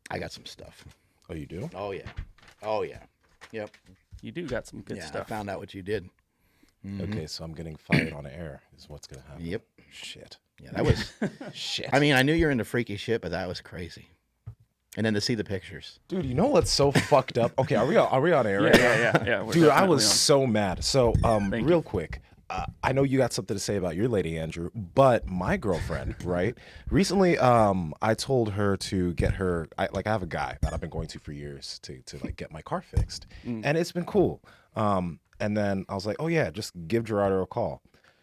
I got some stuff. Oh, you do? Oh yeah. Oh yeah. Yep. You do got some good Yeah, I stuff. found out what you did. Okay, so I'm getting fired on air is what's going to happen. Yep. Shit. Yeah, that was. Shit. I mean, I knew you were into freaky shit, but that was crazy. And then to see the pictures. Dude, you know what's so fucked up? Okay, are we on air right now? Yeah. Dude, I was on. so mad. So, Thank real you. quick, I know you got something to say about your lady, Andrew, but my girlfriend, right? Recently, I told her to get her. I have a guy that I've been going to for years to like get my car fixed, and it's been cool. And then I was like, oh yeah, just give Gerardo a call.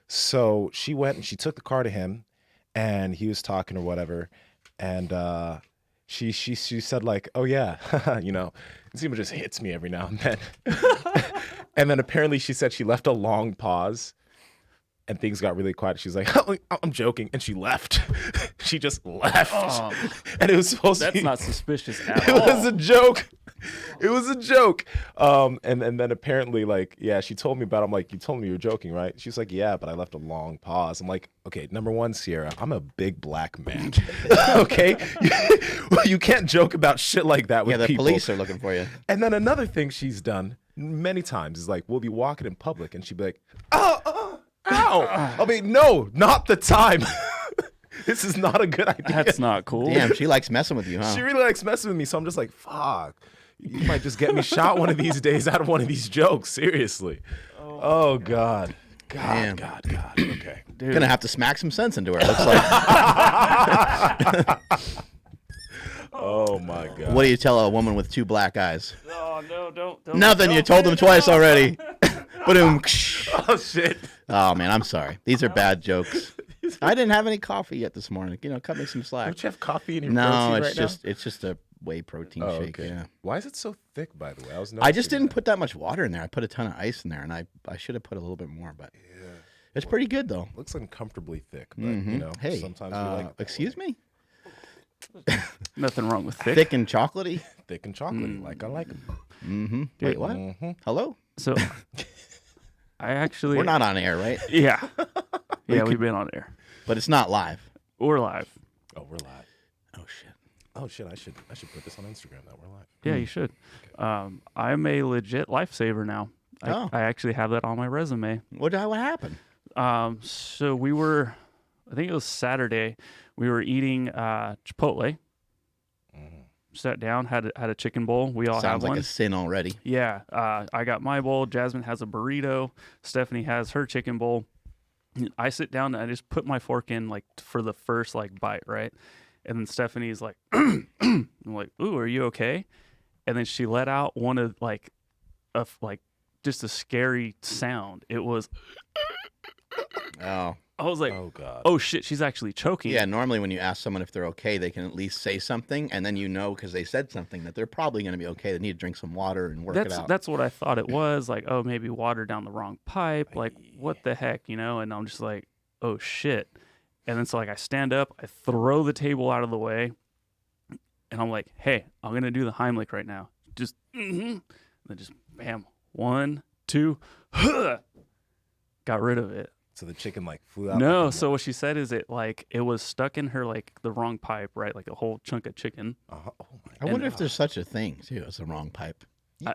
So she went and she took the car to him, and he was talking or whatever, and she said like, oh yeah, Nsima just hits me every now and then. And then apparently she said she left a long pause and things got really quiet. She's like, oh, I'm joking. And she left. She just left. Oh, And it was supposed to that's be. not suspicious at It all. was a joke. It was a joke. And then apparently, like, yeah, she told me about it. I'm like, you told me you were joking, right? She's like, yeah, but I left a long pause. I'm like, okay, number one, Sierra, I'm a big black man. Okay? You can't joke about shit like that with Yeah, the people. police are looking for you. And then another thing she's done many times is like, we'll be walking in public and she'd be like, ow. I mean, no, not the time. This is not a good idea. That's not cool. Damn, she likes messing with you, huh? She really likes messing with me, so I'm just like, fuck. You might just get me shot one of these days out of one of these jokes. Seriously. Oh God. Damn. God. Okay. Dude. Gonna have to smack some sense into her. Looks like. Oh my God. What do you tell a woman with two black eyes? Oh no, don't. Nothing. You told them twice already. Boom. Oh shit. Oh man, I'm sorry. These are bad jokes. I didn't have any coffee yet this morning. Cut me some slack. Don't you have coffee in your No, protein it's right just now? it's just a whey protein Oh, shake. okay. Yeah. Why is it so thick, by the way? I just didn't put that much water in there. I put a ton of ice in there, and I should have put a little bit more, but it's pretty good though. Looks uncomfortably thick, but you know, Hey, sometimes we like that excuse way. me. Nothing wrong with thick. Thick and chocolatey. Thick and chocolatey, like I like them. Mm-hmm. Wait, what? Hello? So, I actually. We're not on air, right? Yeah. Yeah, we've been on air. But it's not live. We're live. Oh, we're live. Oh shit. Oh shit, I should put this on Instagram that we're live. Yeah, you should. I'm a legit lifesaver now. Oh. I actually have that on my resume. What happened? So we were, I think it was Saturday, we were eating Chipotle. Sat down, had a chicken bowl. We all Sounds have like one. a sin already. Yeah, I got my bowl. Jasmine has a burrito. Stephanie has her chicken bowl. I sit down and I just put my fork in like for the first like bite, right? And then Stephanie's like, I'm like, ooh, are you okay? And then she let out one of like just a scary sound. It was. Oh. I was like, Oh God. oh shit, she's actually choking. Yeah, normally when you ask someone if they're okay, they can at least say something, and then you know because they said something that they're probably going to be okay. They need to drink some water and work it out. That's what I thought it was. Like, oh, maybe water down the wrong pipe. Like, what the heck, you know? And I'm just like, oh shit. And then so like I stand up, I throw the table out of the way, and I'm like, hey, I'm gonna do the Heimlich right now. Just and then just bam, 1, 2, got rid of it. So the chicken like flew out. No, like so what she said is it was stuck in her like the wrong pipe, right? Like a whole chunk of chicken. Oh my I wonder if there's such a thing too as the wrong pipe.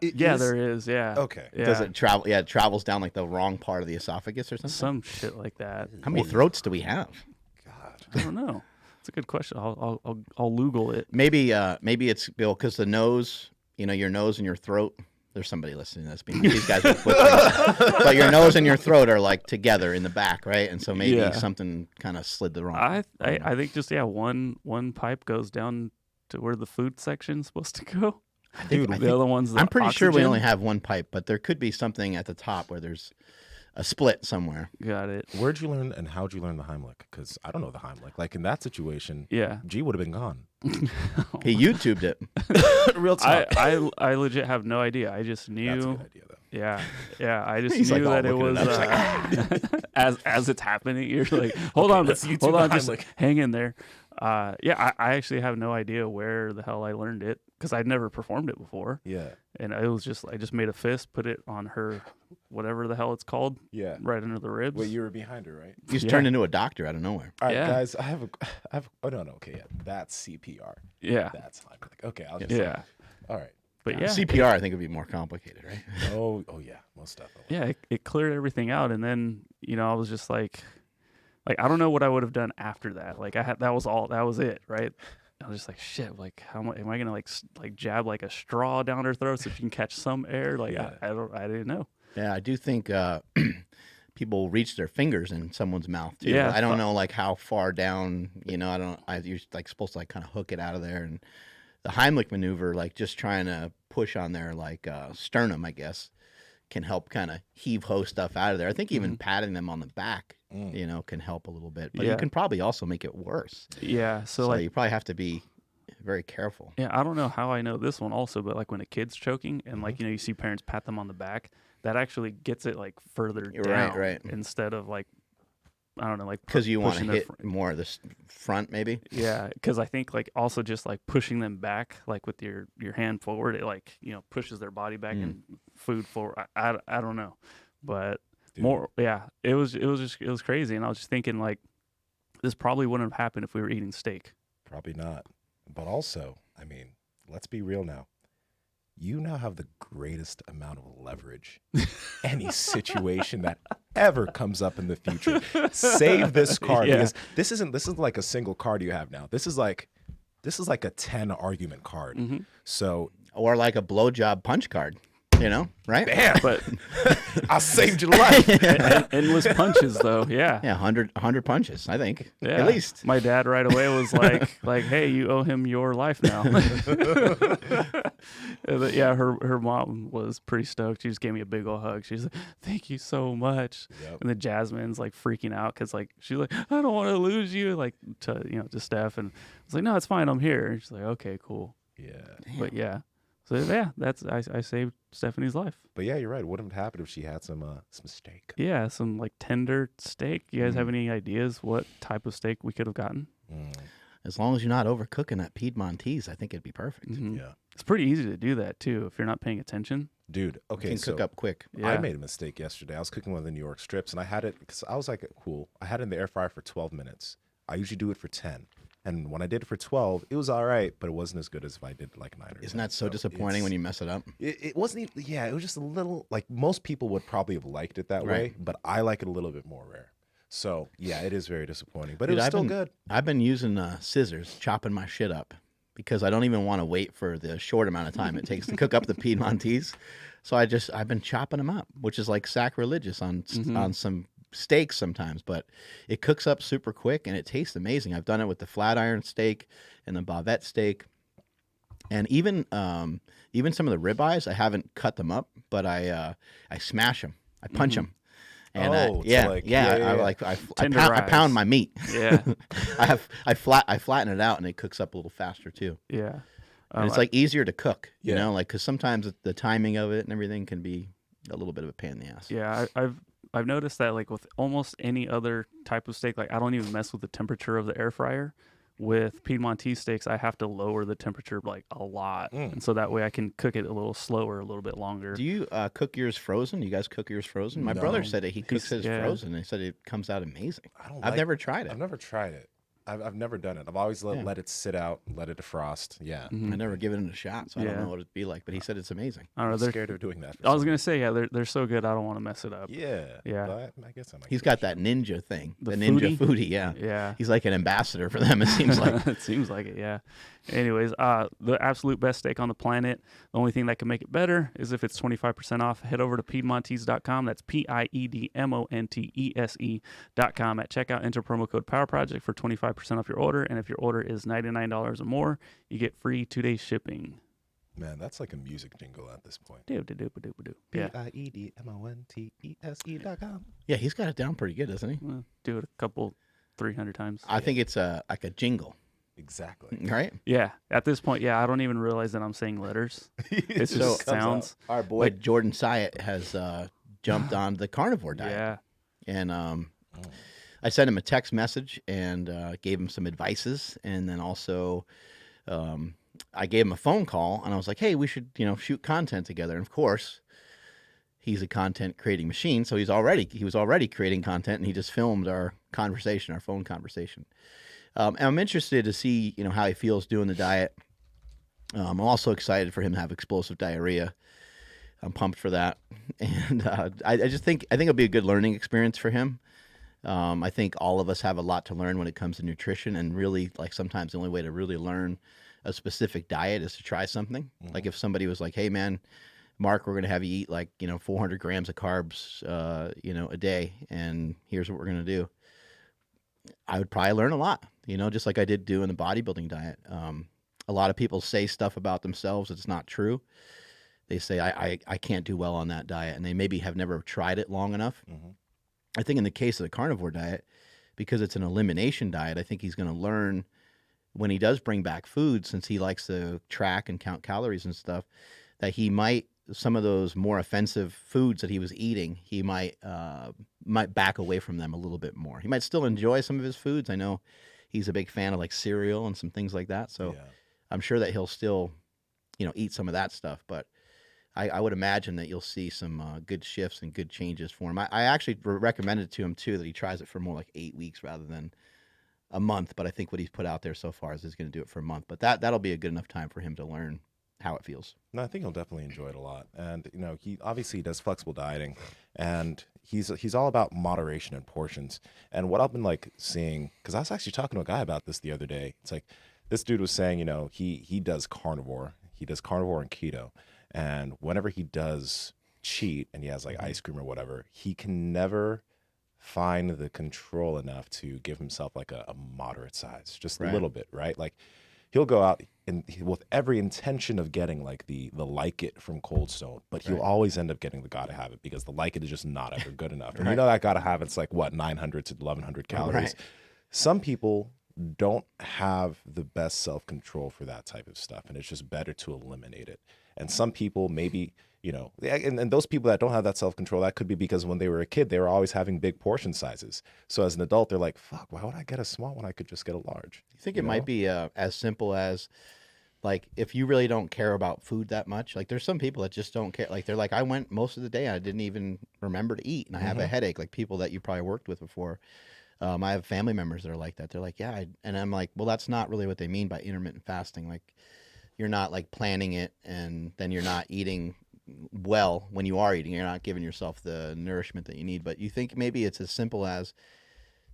Yeah, there is. Yeah. Okay. Yeah. Does it travel? Yeah, it travels down like the wrong part of the esophagus or something. Some shit like that. How many throats do we have? God. I don't know. It's a good question. I'll Google it. Maybe it's Bill because the nose, your nose and your throat. There's somebody listening to this. These guys are but your nose and your throat are like together in the back, right? And so maybe something kind of slid the wrong. I think just one pipe goes down to where the food section's supposed to go. I think The other one's I'm pretty sure we oxygen. only have one pipe, but there could be something at the top where there's a split somewhere. Got it. Where'd you learn and how'd you learn the Heimlich? Because I don't know the Heimlich. Like in that situation, Yeah. G would have been gone. He YouTubed it. Real talk. I legit have no idea. I just knew. That's a good idea, though. Yeah. I just He's knew like, that it looking was it up. as it's happening. You're like, hold on, let's YouTube hold on, the just Heimlich. hang in there. I actually have no idea where the hell I learned it because I'd never performed it before. Yeah. And it was just I just made a fist, put it on her whatever the hell it's called. Yeah. Right under the ribs. Wait, you were behind her, right? You just turned into a doctor out of nowhere. All right, Yeah. guys. I have. Oh no. Okay. Yeah. That's CPR. Yeah. That's Heimlich. Okay. I'll just. Yeah. All right. But yeah. CPR, I think, would be more complicated, right? Oh yeah. Most definitely. Yeah, it cleared everything out, and then I was just like I don't know what I would have done after that. Like that was it, right? I was just like, shit. Like, how am I gonna like jab like a straw down her throat so she can catch some air? Like, Yeah. I didn't know. Yeah, I do think people reach their fingers in someone's mouth too. Yeah. I don't know like how far down. You're like supposed to like kind of hook it out of there, and the Heimlich maneuver, like just trying to push on their like sternum, I guess, can help kind of heave-ho stuff out of there. I think even patting them on the back, can help a little bit. But you can probably also make it worse. Yeah. So So you probably have to be very careful. yeah, I don't know how I know this one also, but like when a kid's choking and like you see parents pat them on the back, that actually gets it like further down, Right. instead of like I don't know, like Because you want to pushing their hit more of the front, maybe. Yeah, because I think like also just like pushing them back, like with your hand forward, it like pushes their body back and food forward. I don't know, but Dude. it was crazy, and I was just thinking like this probably wouldn't have happened if we were eating steak. Probably not. But also, I mean, let's be real now. You now have the greatest amount of leverage. Any situation that ever comes up in the future, save this card because this isn't like a single card you have now. This is like a 10 argument card. So Or like a blowjob punch card, right? damn, But I saved your life. endless punches though, yeah. Yeah, 100 punches, I think, Yeah. at least. My dad right away was like, hey, you owe him your life now. Yeah, her mom was pretty stoked. She just gave me a big old hug. She's like, thank you so much. Yep. And then Jasmine's like freaking out because like she's like, I don't want to lose you, like to Steph. And I was like, no, it's fine. I'm here. And she's like, okay, cool. Yeah. But yeah. So yeah, I saved Stephanie's life. But yeah, you're right. It wouldn't have happened if she had some steak. Yeah, some like tender steak. You guys have any ideas what type of steak we could have gotten? As long as you're not overcooking that Piedmontese, I think it'd be perfect. Yeah. It's pretty easy to do that too if you're not paying attention. Dude, You okay, can so cook up quick. Yeah. I made a mistake yesterday. I was cooking one of the New York strips, and I had it because I was like, cool. I had it in the air fryer for 12 minutes. I usually do it for 10. And when I did it for 12, it was all right, but it wasn't as good as if I did like 9 or 10. Isn't that so disappointing when you mess it up? It wasn't even, yeah, it was just a little, like most people would probably have liked it that way, but I like it a little bit more rare. So, yeah, it is very disappointing, but it was still good. I've been using scissors, chopping my shit up because I don't even want to wait for the short amount of time it takes to cook up the Piedmontese. So I've been chopping them up, which is like sacrilegious on some steaks sometimes, but it cooks up super quick and it tastes amazing. I've done it with the flat iron steak and the bavette steak, and even some of the ribeyes. I haven't cut them up, but I smash them. I punch them. And I pound my meat. Yeah. I flatten it out and it cooks up a little faster too. Yeah. And it's like easier to cook, Yeah. like because sometimes the timing of it and everything can be a little bit of a pain in the ass. Yeah, I've noticed that like with almost any other type of steak, like I don't even mess with the temperature of the air fryer. With Piedmontese steaks, I have to lower the temperature like a lot, and so that way I can cook it a little slower, a little bit longer. Do you cook yours frozen? You guys cook yours frozen? My brother said that he cooks his frozen. And he said it comes out amazing. I've never tried it. I've never tried it. I've never done it. I've always let it sit out, let it defrost. Yeah. I never given it a shot, so I don't know what it'd be like. But he said it's amazing. I don't know. I'm They're, scared of doing that. I was gonna say, yeah, they're so good. I don't want to mess it up. Yeah. Yeah. But I guess I might. He's got that ninja thing, The ninja foodie? foodie. Yeah, Yeah. He's like an ambassador for them. It seems like. It seems like it, yeah. Anyways, the absolute best steak on the planet. The only thing that can make it better is if it's 25% off. Head over to Piedmontese.com. That's PIEDMONTESE.com. At checkout, enter promo code Power Project for 25% off your order. And if your order is $99 or more, you get free 2-day shipping. Man, that's like a music jingle at this point. Do-do-do-do-do-do. Yeah. PIEDMONTESE.com. Yeah, he's got it down pretty good, doesn't he? Well, do it a couple, 300 times. I think it's like a jingle, Exactly. right? Yeah. At this point, yeah, I don't even realize that I'm saying letters. It's just sounds. Our boy Jordan Syatt has jumped on the carnivore diet. Yeah. And I sent him a text message and gave him some advices, and then also I gave him a phone call, and I was like, "Hey, we should shoot content together." And of course, he's a content creating machine. So he was already creating content, and he just filmed our conversation, our phone conversation. And I'm interested to see, how he feels doing the diet. I'm also excited for him to have explosive diarrhea. I'm pumped for that, and I think it'll be a good learning experience for him. I think all of us have a lot to learn when it comes to nutrition, and really, like, sometimes the only way to really learn a specific diet is to try something. Like if somebody was like, "Hey, man, Mark, we're going to have you eat 400 grams of carbs, a day, and here's what we're going to do." I would probably learn a lot, just like I did do in the bodybuilding diet. A lot of people say stuff about themselves that's not true. They say, I can't do well on that diet, and they maybe have never tried it long enough. I think in the case of the carnivore diet, because it's an elimination diet, I think he's going to learn when he does bring back food, since he likes to track and count calories and stuff, that he might, some of those more offensive foods that he was eating, he might back away from them a little bit more. He might still enjoy some of his foods. I know he's a big fan of like cereal and some things like that. So I'm sure that he'll still, eat some of that stuff. But I would imagine that you'll see some good shifts and good changes for him. I actually recommended to him too that he tries it for more like 8 weeks rather than a month. But I think what he's put out there so far is he's going to do it for a month. But that'll be a good enough time for him to learn how it feels. No, I think he'll definitely enjoy it a lot. And he obviously does flexible dieting, and he's all about moderation and portions. And what I've been like seeing, because I was actually talking to a guy about this the other day. It's like this dude was saying, he does carnivore. He does carnivore and keto. And whenever he does cheat and he has like ice cream or whatever, he can never find the control enough to give himself like a moderate size, just a little bit, right? Like he'll go out and with every intention of getting like the like it from Cold Stone, but he'll always end up getting the gotta have it, because the like it is just not ever good enough. And that gotta have it's like what, 900 to 1100 calories. Some people don't have the best self-control for that type of stuff, and it's just better to eliminate it. And some people maybe, and those people that don't have that self-control, that could be because when they were a kid, they were always having big portion sizes. So as an adult, they're like, fuck, why would I get a small when I could just get a large? You think it might be as simple as, like, if you really don't care about food that much, like there's some people that just don't care. Like they're like, I went most of the day and I didn't even remember to eat, and I have a headache, like people that you probably worked with before. I have family members that are like that. They're like, yeah. And I'm like, well, that's not really what they mean by intermittent fasting. Like, you're not like planning it, and then you're not eating well when you are eating. You're not giving yourself the nourishment that you need. But you think maybe it's as simple as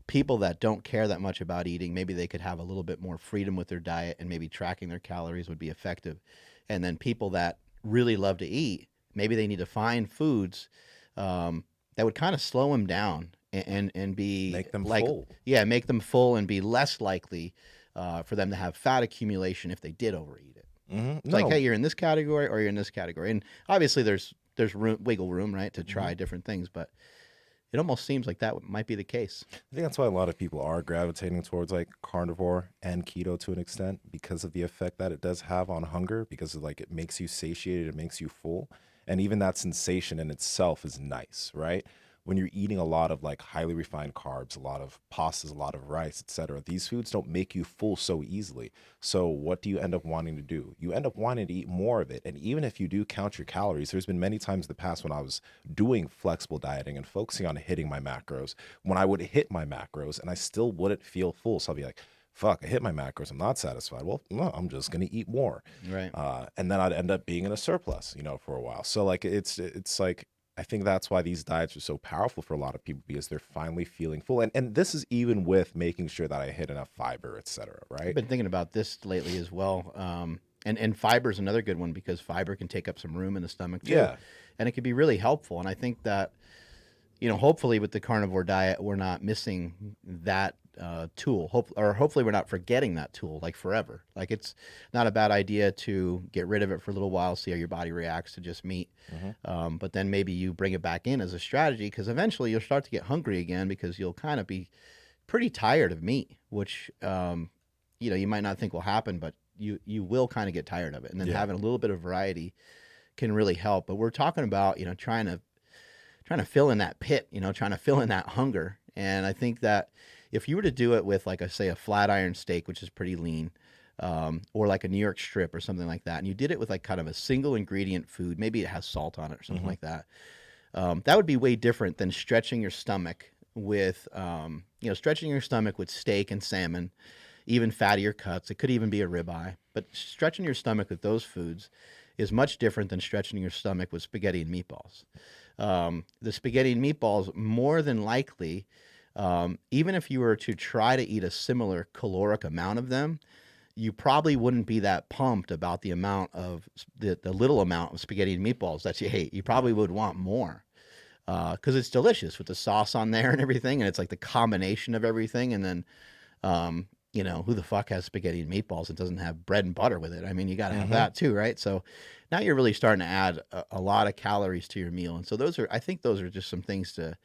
people that don't care that much about eating, maybe they could have a little bit more freedom with their diet, and maybe tracking their calories would be effective. And then people that really love to eat, maybe they need to find foods that would kind of slow them down and be make them like, full. Yeah, make them full and be less likely for them to have fat accumulation if they did overeat it. It's like, hey, you're in this category or you're in this category. And obviously there's wiggle room, right, to try different things, but it almost seems like that might be the case. I think that's why a lot of people are gravitating towards like carnivore and keto to an extent, because of the effect that it does have on hunger, because of, like, it makes you satiated, it makes you full. And even that sensation in itself is nice, right? When you're eating a lot of like highly refined carbs, a lot of pastas, a lot of rice, etc., these foods don't make you full so easily. So what do you end up wanting to do? You end up wanting to eat more of it. And even if you do count your calories, there's been many times in the past when I was doing flexible dieting and focusing on hitting my macros, when I would hit my macros and I still wouldn't feel full. So I'll be like, fuck, I hit my macros, I'm not satisfied. Well, no, I'm just going to eat more. Right. And then I'd end up being in a surplus, for a while. So like, it's like, I think that's why these diets are so powerful for a lot of people, because they're finally feeling full. And this is even with making sure that I hit enough fiber, et cetera, right? I've been thinking about this lately as well. And fiber is another good one, because fiber can take up some room in the stomach too. Yeah. And it can be really helpful. And I think that, hopefully with the carnivore diet, we're not missing that tool. Hopefully we're not forgetting that tool like forever. Like, it's not a bad idea to get rid of it for a little while, see how your body reacts to just meat. But then maybe you bring it back in as a strategy, because eventually you'll start to get hungry again, because you'll kind of be pretty tired of meat, which you might not think will happen, but you will kind of get tired of it. And then having a little bit of variety can really help. But we're talking about trying to fill in that pit, trying to fill in that hunger. And I think that if you were to do it with, like, say, a flat iron steak, which is pretty lean, or like a New York strip or something like that, and you did it with like kind of a single ingredient food, maybe it has salt on it or something like that, That would be way different than stretching your stomach with, stretching your stomach with steak and salmon, even fattier cuts. It could even be a ribeye. But stretching your stomach with those foods is much different than stretching your stomach with spaghetti and meatballs. The spaghetti and meatballs, more than likely, even if you were to try to eat a similar caloric amount of them, you probably wouldn't be that pumped about the amount of the little amount of spaghetti and meatballs that you ate. You probably would want more because it's delicious with the sauce on there and everything, and it's like the combination of everything. And then, who the fuck has spaghetti and meatballs and doesn't have bread and butter with it? I mean, you got to have that too, right? So now you're really starting to add a lot of calories to your meal, and so I think those are just some things to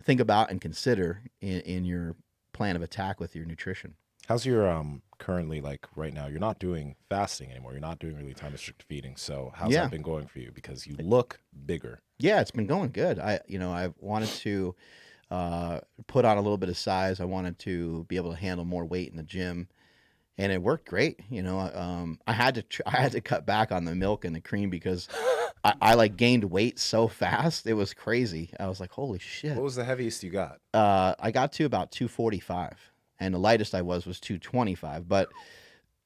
think about and consider in your plan of attack with your nutrition. How's your currently, like right now? You're not doing fasting anymore. You're not doing really time restricted feeding. So how's that been going for you? Because you look bigger. Yeah, it's been going good. I wanted to put on a little bit of size. I wanted to be able to handle more weight in the gym, and it worked great. I had to cut back on the milk and the cream because I like gained weight so fast. It was crazy. I was like, holy shit. What was the heaviest you got? I got to about 245. And the lightest I was 225, but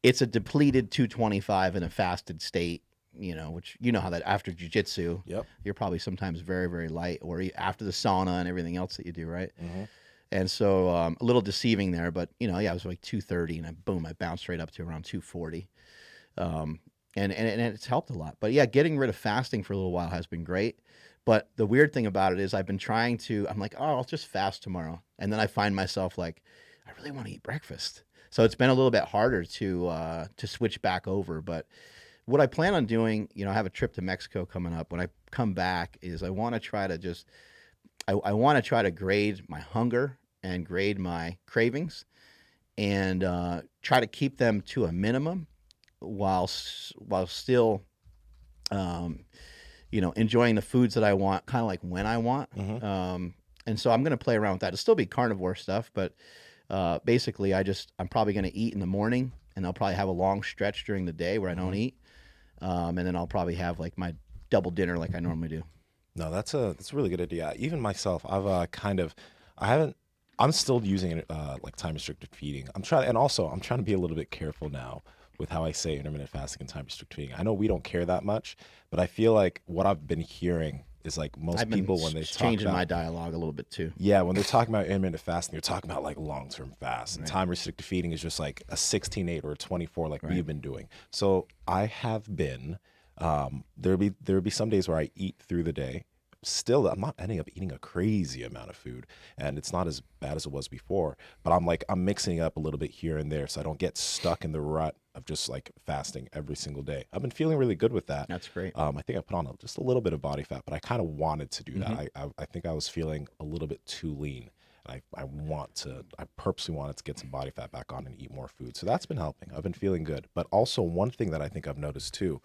it's a depleted 225 in a fasted state, which how that after jiu-jitsu, you're probably sometimes very, very light, or after the sauna and everything else that you do, right? Mm-hmm. And so a little deceiving there, but, I was like 230, and I bounced right up to around 240. And it's helped a lot. But, yeah, getting rid of fasting for a little while has been great. But the weird thing about it is I'm like, oh, I'll just fast tomorrow. And then I find myself like, I really want to eat breakfast. So it's been a little bit harder to switch back over. But what I plan on doing, I have a trip to Mexico coming up. When I come back is I want to try to I want to try to grade my hunger and grade my cravings and try to keep them to a minimum while still, enjoying the foods that I want, kind of like when I want. Mm-hmm. And so I'm going to play around with that. It'll still be carnivore stuff, but basically, I'm probably going to eat in the morning, and I'll probably have a long stretch during the day where I don't eat, and then I'll probably have like my double dinner like I normally do. No, that's a really good idea. Even myself, I'm still using it like time restricted feeding. I'm trying to be a little bit careful now with how I say intermittent fasting and time restricted feeding. I know we don't care that much, but I feel like what I've been hearing is like most people when they changing my dialogue a little bit too. Yeah, when they're talking about intermittent fasting, they're talking about like long-term fast. And time restricted feeding is just like a 16/8 or a 24 like we've been doing. So I have been there'll be some days where I eat through the day. Still, I'm not ending up eating a crazy amount of food, and it's not as bad as it was before, but I'm mixing up a little bit here and there so I don't get stuck in the rut of just like fasting every single day. I've been feeling really good with that. That's great. I think I put on just a little bit of body fat, but I kind of wanted to do that. I think I was feeling a little bit too lean. I purposely wanted to get some body fat back on and eat more food. So that's been helping. I've been feeling good. But also one thing that I think I've noticed too,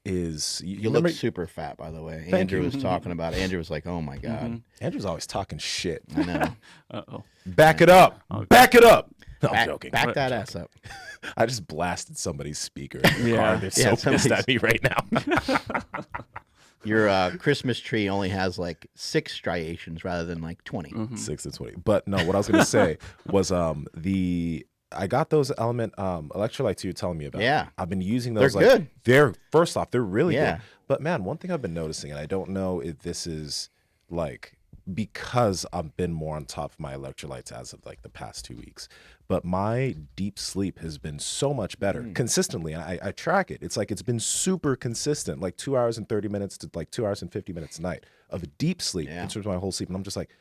is you look super fat, by the way. Andrew was talking about it. Andrew was like, oh my God. Mm-hmm. Andrew's always talking shit. I know. Uh-oh. Back it up. Okay. Back it up. No, I'm joking. Back that ass up. I just blasted somebody's speaker in the car. They're so pissed at me right now. Your Christmas tree only has like 6 striations rather than like 20. Mm-hmm. 6 and 20. But no, what I was going to say was I got those element electrolytes you were telling me about. Yeah. I've been using those. They're good. They're really good. But man, one thing I've been noticing, and I don't know if this is like because I've been more on top of my electrolytes as of like the past 2 weeks, but my deep sleep has been so much better consistently. I track it. It's like it's been super consistent, like 2 hours and 30 minutes to like 2 hours and 50 minutes a night of deep sleep in terms of my whole sleep. And I'm just like,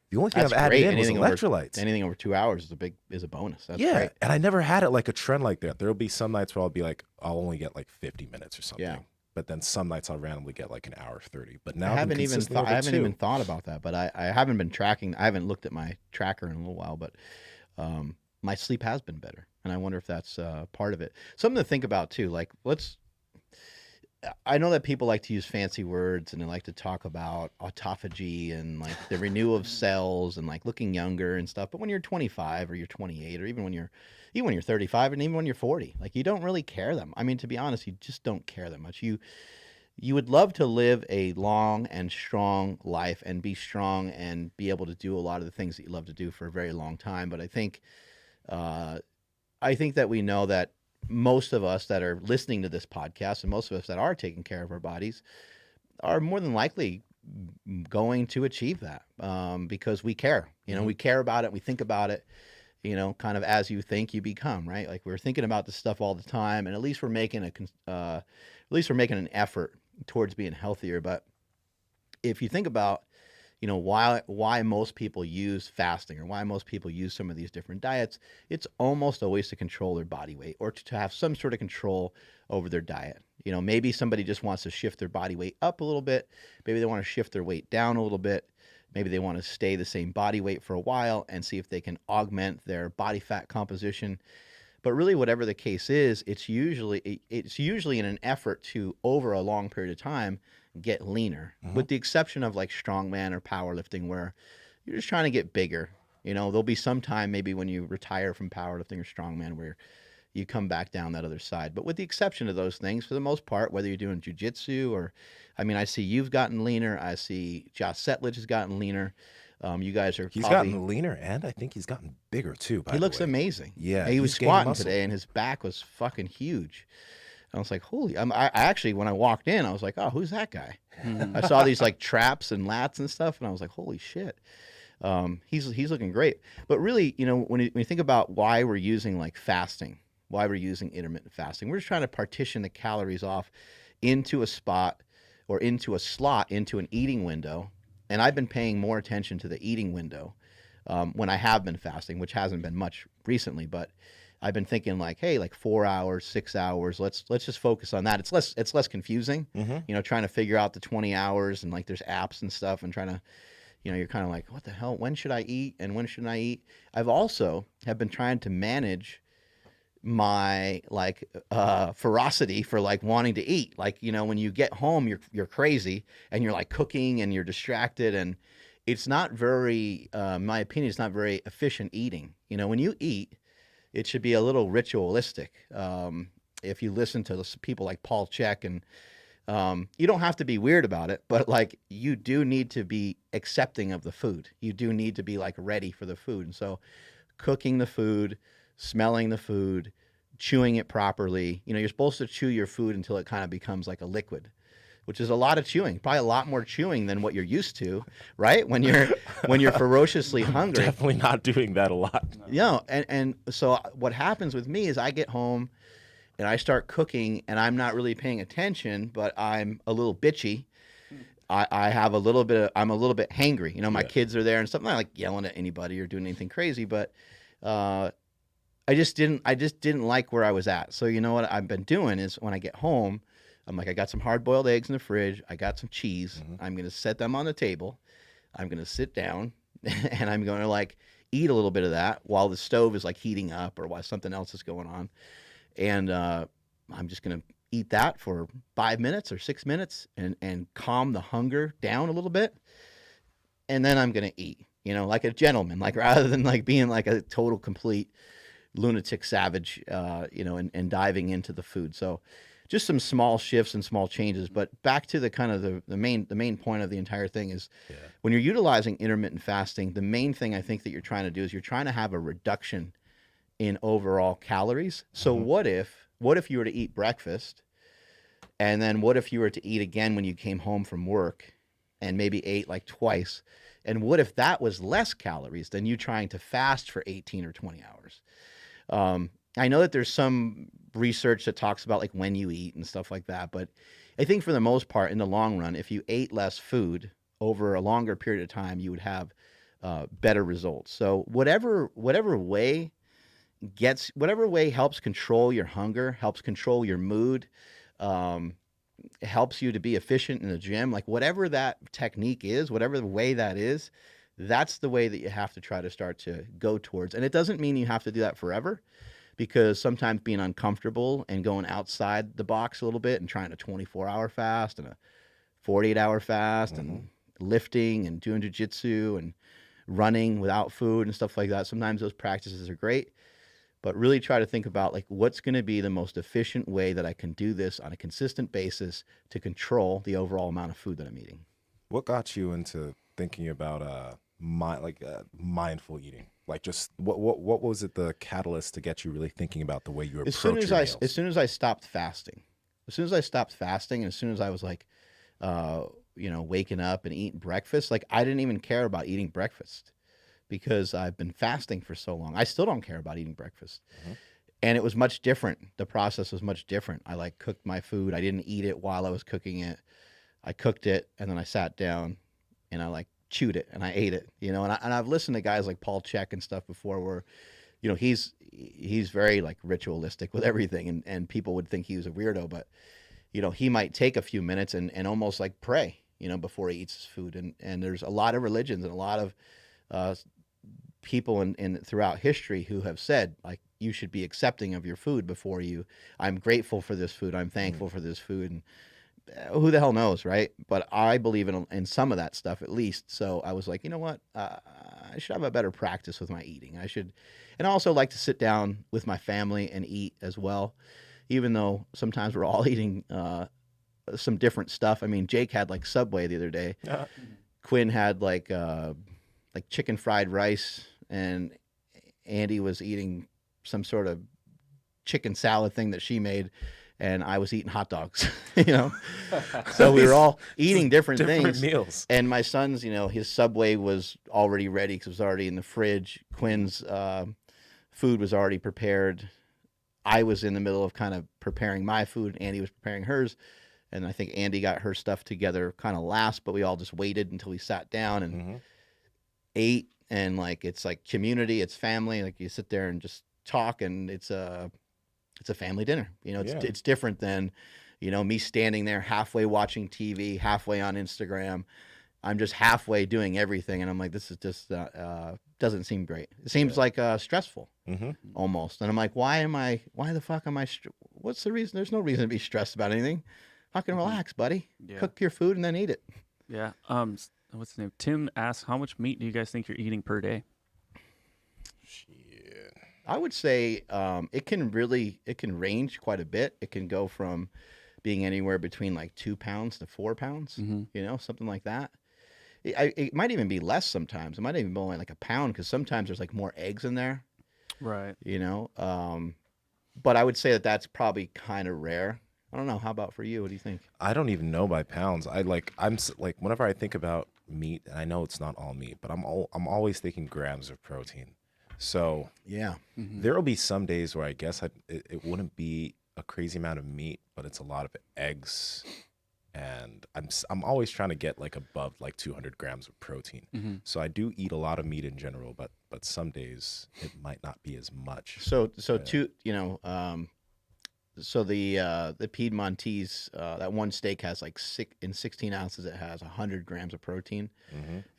the only thing I've added in was electrolytes. Anything over 2 hours is a bonus. That's great. And I never had it like a trend like that. There'll be some nights where I'll be like, I'll only get like 50 minutes or something. Yeah. But then some nights I'll randomly get like an hour 30. But now I haven't even thought about that. But I haven't been tracking. I haven't looked at my tracker in a little while. But my sleep has been better, and I wonder if that's part of it. Something to think about too. Like I know that people like to use fancy words and they like to talk about autophagy and like the renewal of cells and like looking younger and stuff. But when you're 25 or you're 28 or even when you're 35 and even when you're 40, like you don't really care them. I mean, to be honest, you just don't care that much. you would love to live a long and strong life and be strong and be able to do a lot of the things that you love to do for a very long time. But uh, I think that we know that most of us that are listening to this podcast and most of us that are taking care of our bodies are more than likely going to achieve that because we care. You know, we care about it. We think about it. You know, kind of as you think, you become. Right? Like we're thinking about this stuff all the time, and at least we're making at least we're making an effort towards being healthier. But if you think about, you know, why most people use fasting or why most people use some of these different diets, it's almost always to control their body weight or to have some sort of control over their diet. You know, maybe somebody just wants to shift their body weight up a little bit. Maybe they want to shift their weight down a little bit. Maybe they want to stay the same body weight for a while and see if they can augment their body fat composition. But really, whatever the case is, it's usually in an effort to, over a long period of time, get leaner. With the exception of like strongman or powerlifting, where you're just trying to get bigger. You know, there'll be some time maybe when you retire from powerlifting or strongman where you come back down that other side. But with the exception of those things, for the most part, whether you're doing jujitsu or, I mean, I see you've gotten leaner. I see Josh Setlich has gotten leaner. You guys are He's probably. gotten leaner, and I think he's gotten bigger too. By He the looks way. amazing. Yeah, And he was he's gained squatting muscle. today, and his back was fucking huge. I was like, holy! I actually, when I walked in, I was like, oh, who's that guy? I saw these like traps and lats and stuff, and I was like, holy shit. He's looking great. But really, you know, when you think about why we're using like fasting, why we're using intermittent fasting, we're just trying to partition the calories off into a spot or into a slot, into an eating window. And I've been paying more attention to the eating window when I have been fasting, which hasn't been much recently, but I've been thinking like, hey, like 4 hours, 6 hours. Let's just focus on that. It's less confusing, you know, trying to figure out the 20 hours and like there's apps and stuff and trying to, you know, you're kind of like, what the hell? When should I eat and when shouldn't I eat? I've also have been trying to manage my like ferocity for like wanting to eat. Like, you know, when you get home, you're crazy and you're like cooking and you're distracted and it's not very, in my opinion, it's not very efficient eating. You know, when you eat, it should be a little ritualistic. If you listen to people like Paul Chek and you don't have to be weird about it, but like you do need to be accepting of the food. You do need to be like ready for the food. And so cooking the food, smelling the food, chewing it properly. You know, you're supposed to chew your food until it kind of becomes like a liquid, which is a lot of chewing, probably a lot more chewing than what you're used to, right? When you're ferociously hungry. Definitely not doing that a lot. You know, and so what happens with me is I get home and I start cooking and I'm not really paying attention, but I'm a little bitchy. I have a little bit of, I'm a little bit hangry. You know, my kids are there and stuff. I'm not like yelling at anybody or doing anything crazy, but I just didn't like where I was at. So you know what I've been doing is when I get home, I'm like, I got some hard boiled eggs in the fridge. I got some cheese. I'm gonna set them on the table. I'm gonna sit down and I'm gonna like eat a little bit of that while the stove is like heating up or while something else is going on. And I'm just gonna eat that for 5 minutes or 6 minutes and calm the hunger down a little bit. And then I'm gonna eat, you know, like a gentleman, like rather than like being like a total complete lunatic savage, you know, and diving into the food. So just some small shifts and small changes. But back to the kind of the main point of the entire thing is when you're utilizing intermittent fasting, the main thing I think that you're trying to do is you're trying to have a reduction in overall calories. So what if you were to eat breakfast and then what if you were to eat again when you came home from work and maybe ate like twice? And what if that was less calories than you trying to fast for 18 or 20 hours? I know that there's some research that talks about like when you eat and stuff like that, but I think for the most part, in the long run, if you ate less food over a longer period of time, you would have better results. So whatever way helps control your hunger, helps control your mood, helps you to be efficient in the gym, like whatever that technique is, whatever the way that is, that's the way that you have to try to start to go towards. And it doesn't mean you have to do that forever, because sometimes being uncomfortable and going outside the box a little bit and trying a 24-hour fast and a 48-hour fast and lifting and doing jiu-jitsu and running without food and stuff like that, sometimes those practices are great. but really try to think about like what's going to be the most efficient way that I can do this on a consistent basis to control the overall amount of food that I'm eating. What got you into thinking about mindful eating? Like, just what was it, the catalyst to get you really thinking about the way you approach your meals? As soon as I stopped fasting, and as soon as I was like, waking up and eating breakfast, like I didn't even care about eating breakfast because I've been fasting for so long. I still don't care about eating breakfast. And it was much different. The process was much different. I like cooked my food. I didn't eat it while I was cooking it. I cooked it and then I sat down and I like chewed it and I ate it, and I've listened to guys like Paul Chek and stuff before where, he's very like ritualistic with everything, and people would think he was a weirdo, but he might take a few minutes and almost like pray, before he eats his food. And there's a lot of religions and a lot of people in throughout history who have said like you should be accepting of your food before I'm grateful for this food, I'm thankful for this food, and who the hell knows, right? But I believe in some of that stuff at least. So I was like, you know what, I should have a better practice with my eating. And I also like to sit down with my family and eat as well, even though sometimes we're all eating some different stuff. I mean, Jake had like Subway the other day. Quinn had like chicken fried rice, and Andy was eating some sort of chicken salad thing that she made, and I was eating hot dogs. So we were all eating different things, meals. And my son's, his Subway was already ready because it was already in the fridge. Quinn's food was already prepared. I was in the middle of kind of preparing my food. Andy was preparing hers. And I think Andy got her stuff together kind of last, but we all just waited until we sat down and ate. And like, it's like community, it's family. Like you sit there and just talk, and it's a family dinner. It's different than, me standing there halfway watching TV, halfway on Instagram. I'm just halfway doing everything. And I'm like, this is just, doesn't seem great. It seems like stressful almost. And I'm like, why the fuck am I, what's the reason? There's no reason to be stressed about anything. Fucking relax, buddy. Yeah. Cook your food and then eat it. Yeah. What's the name? Tim asks, how much meat do you guys think you're eating per day? Shit. I would say it can range quite a bit. It can go from being anywhere between like 2 pounds to 4 pounds, something like that. It might even be less sometimes. It might even be only like a pound because sometimes there's like more eggs in there. Right. But I would say that that's probably kind of rare. I don't know. How about for you? What do you think? I don't even know by pounds. I'm like, whenever I think about meat, and I know it's not all meat, but I'm always thinking grams of protein. So yeah, there'll be some days where I guess it wouldn't be a crazy amount of meat, but it's a lot of eggs, and I'm always trying to get like above like 200 grams of protein. So I do eat a lot of meat in general, but some days it might not be as much. So the Piedmontese, that one steak has like 16 ounces. It has 100 grams of protein,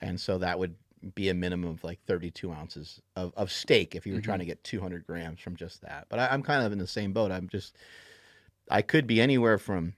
and so that would be a minimum of like 32 ounces of steak if you were trying to get 200 grams from just that. But I'm kind of in the same boat. I could be anywhere from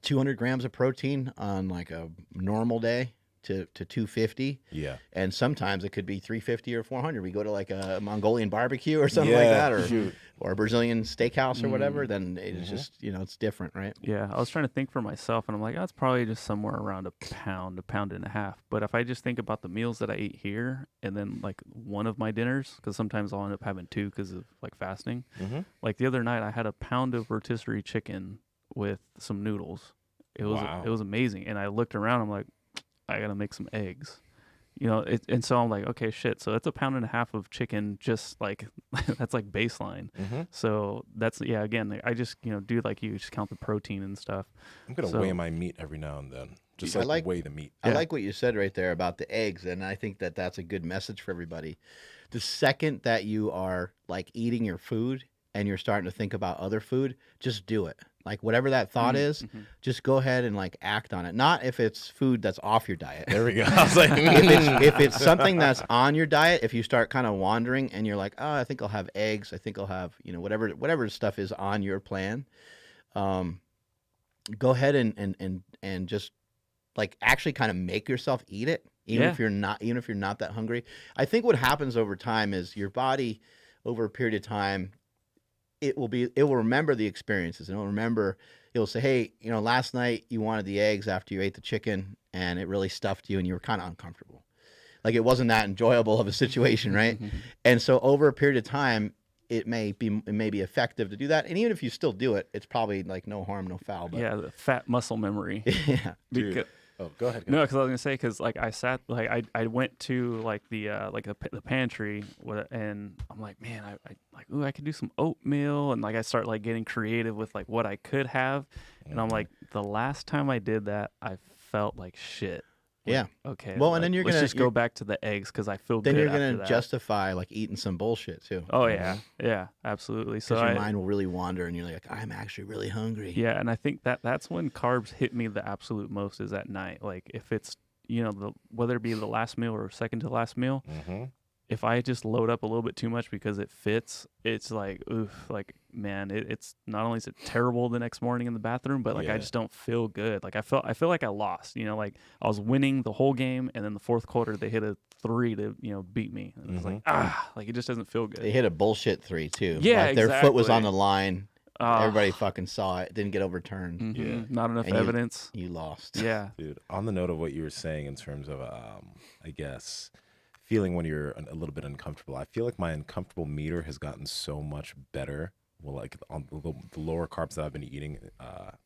200 grams of protein on like a normal day to 250. Yeah. And sometimes it could be 350 or 400. We go to like a Mongolian barbecue or something like that, or a Brazilian steakhouse or whatever, then it's just, it's different, right? Yeah. I was trying to think for myself, and I'm like, it's probably just somewhere around a pound and a half. But if I just think about the meals that I eat here and then like one of my dinners, because sometimes I'll end up having two because of like fasting. Like the other night I had a pound of rotisserie chicken with some noodles. It was amazing. And I looked around, I'm like, I gotta make some eggs, and so I'm like, okay, shit. So that's a pound and a half of chicken, just like that's like baseline. So that's again, I just do like you, just count the protein and stuff. I'm gonna weigh my meat every now and then, just weigh the meat. I like what you said right there about the eggs, and I think that that's a good message for everybody. The second that you are like eating your food and you're starting to think about other food, just do it. Like whatever that thought is, just go ahead and like act on it. Not if it's food that's off your diet. There we go. I was like, if it's something that's on your diet, if you start kind of wandering and you're like, oh, I think I'll have eggs. I think I'll have, whatever stuff is on your plan. Go ahead and just like actually kind of make yourself eat it, even if you're not that hungry. I think what happens over time is your body over a period of time, it will remember the experiences, and it'll say, hey, last night you wanted the eggs after you ate the chicken, and it really stuffed you, and you were kind of uncomfortable. Like it wasn't that enjoyable of a situation, right? And so over a period of time, it may be effective to do that. And even if you still do it, it's probably like no harm, no foul. But Yeah, the fat muscle memory. yeah, Dude. Oh, go ahead. No, because I was gonna say, because like I went to like the pantry and I'm like, man, I could do some oatmeal, and like I start like getting creative with like what I could have, and I'm like, the last time I did that, I felt like shit. yeah. Okay. Well, and like, then let's just go back to the eggs because I feel then good you're after gonna that. justify like eating some bullshit too. Oh yeah, yeah, absolutely. So Because your mind will really wander, and you're like, I'm actually really hungry. yeah, and I think that's when carbs hit me the absolute most is at night. Like if it's whether it be the last meal or second to last meal, if I just load up a little bit too much because it fits, it's like, oof, like, man, it's not only is it terrible the next morning in the bathroom, but like I just don't feel good. Like I feel like I lost, like I was winning the whole game, and then the fourth quarter they hit a 3 to beat me. And it's like, like it just doesn't feel good. They hit a bullshit 3 too. Yeah, like their foot was on exactly. the line. Everybody fucking saw it. Didn't get overturned. Yeah. Not enough And evidence. You lost. Yeah. Dude, on the note of what you were saying in terms of, I guess, feeling when you're a little bit uncomfortable, I feel like my uncomfortable meter has gotten so much better. Well, like on the lower carbs that I've been eating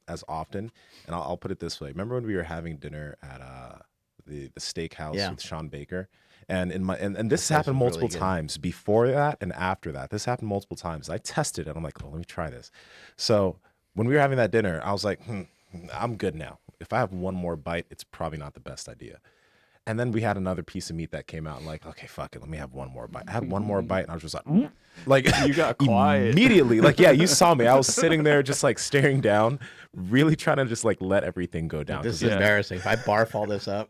as often. And I'll put it this way. Remember when we were having dinner at the steakhouse with Sean Baker? And and this happened multiple times before that and after that. This happened multiple times. I tested it. I'm like, oh, let me try this. So when we were having that dinner, I was like, I'm good now. If I have one more bite, it's probably not the best idea. And then we had another piece of meat that came out. And like, okay, fuck it, let me have one more bite. I had one more bite, and I was just like You got quiet immediately. Like, yeah, you saw me. I was sitting there just like staring down, really trying to just like let everything go down. This is embarrassing. If I barf all this up.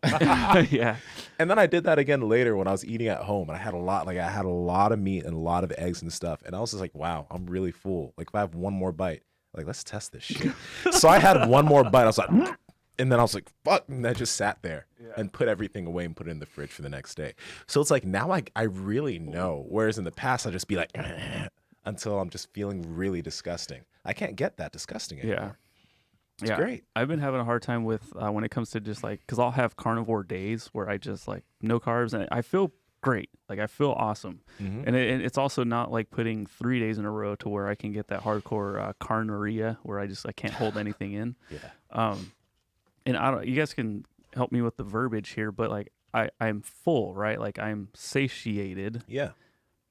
Yeah. And then I did that again later when I was eating at home, and I had a lot of meat and a lot of eggs and stuff. And I was just like, wow, I'm really full. Like if I have one more bite, like let's test this shit. So I had one more bite. I was like, and then I was like, fuck, and I just sat there and put everything away and put it in the fridge for the next day. So it's like now I really know. Whereas in the past, I'd just be like, until I'm just feeling really disgusting. I can't get that disgusting anymore. It's great. I've been having a hard time with when it comes to just like, because I'll have carnivore days where I just like no carbs, and I feel great. Like I feel awesome. And it's also not like putting 3 days in a row to where I can get that hardcore carnorrhea where I can't hold anything in. And you guys can help me with the verbiage here, but like I'm full, right? Like I'm satiated. Yeah.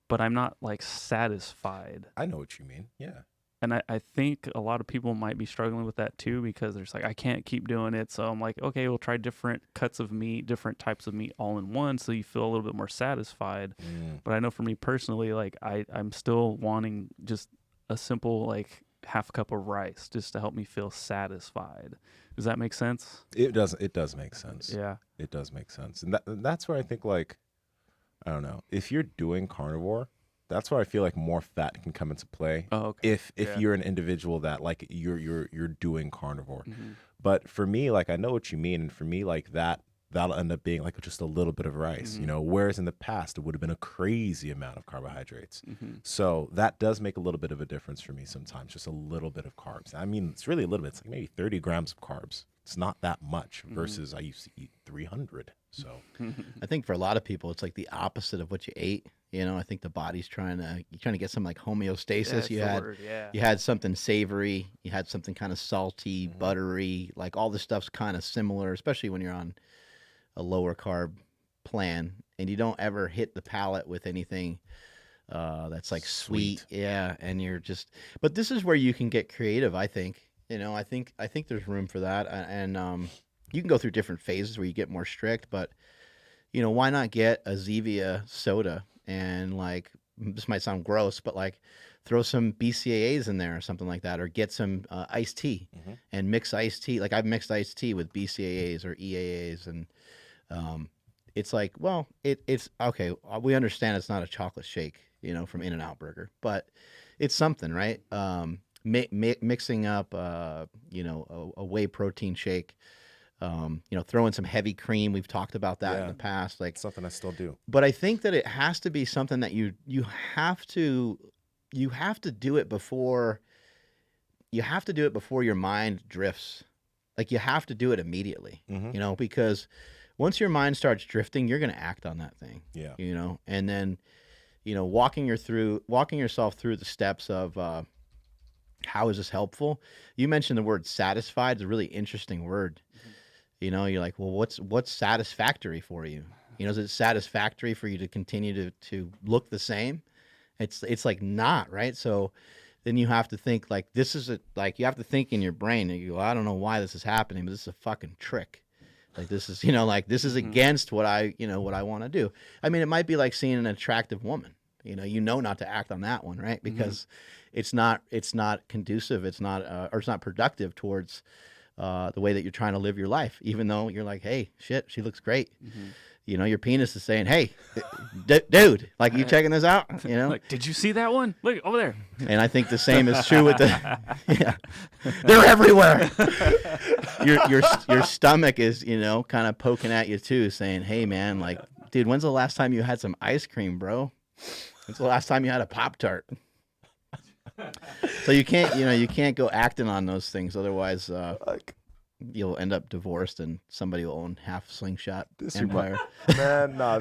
But I'm not like satisfied. I know what you mean. Yeah. And I think a lot of people might be struggling with that too, because there's like, I can't keep doing it. So I'm like, okay, we'll try different cuts of meat, different types of meat all in one, so you feel a little bit more satisfied. But I know for me personally, like I'm still wanting just a simple like half cup of rice just to help me feel satisfied. Does that make sense? It does make sense. Yeah. It does make sense. And that's where I think, like, I don't know, if you're doing carnivore, that's where I feel like more fat can come into play. Oh, okay. If you're an individual that like you're doing carnivore. But for me, like I know what you mean, and for me, like that'll end up being like just a little bit of rice, whereas in the past it would have been a crazy amount of carbohydrates. So that does make a little bit of a difference for me sometimes, just a little bit of carbs. I mean, it's really a little bit. It's like maybe 30 grams of carbs. It's not that much versus I used to eat 300. So I think for a lot of people, it's like the opposite of what you ate. I think the body's trying to get some like homeostasis. You had something savory, you had something kind of salty, buttery, like all this stuff's kind of similar, especially when you're on a lower carb plan and you don't ever hit the palate with anything that's like sweet. Yeah. And you're just, but this is where you can get creative. I think, I think there's room for that. And you can go through different phases where you get more strict, but why not get a Zevia soda and like, this might sound gross, but like throw some BCAAs in there or something like that, or get some iced tea and mix iced tea. Like I've mixed iced tea with BCAAs or EAAs, and it's like, well, it's okay. We understand it's not a chocolate shake, from In-N-Out Burger, but it's something, right? Mixing up, a whey protein shake throw in some heavy cream. We've talked about that in the past. Like something I still do. But I think that it has to be something that you have to do it before your mind drifts. Like you have to do it immediately, because once your mind starts drifting, you're going to act on that thing. Yeah. And then, walking yourself through the steps of how is this helpful? You mentioned the word satisfied. It's a really interesting word. You're like, well, what's satisfactory for you? Is it satisfactory for you to continue to look the same? It's like not, right? So then you have to think like you have to think in your brain and you go, I don't know why this is happening, but this is a fucking trick. Like this is, this is against what I want to do. I mean, it might be like seeing an attractive woman, not to act on that one, right? Because it's not conducive. It's not, or it's not productive towards the way that you're trying to live your life, even though you're like, hey, shit, she looks great. Your penis is saying, hey, dude, like, you checking this out? Like, did you see that one? Look over there. And I think the same is true with they're everywhere. Your stomach is, kind of poking at you too, saying, hey man, like, dude, when's the last time you had some ice cream, bro? When's the last time you had a Pop-Tart? So you can't go acting on those things. Otherwise, you'll end up divorced and somebody will own half Slingshot Empire. Man, nah.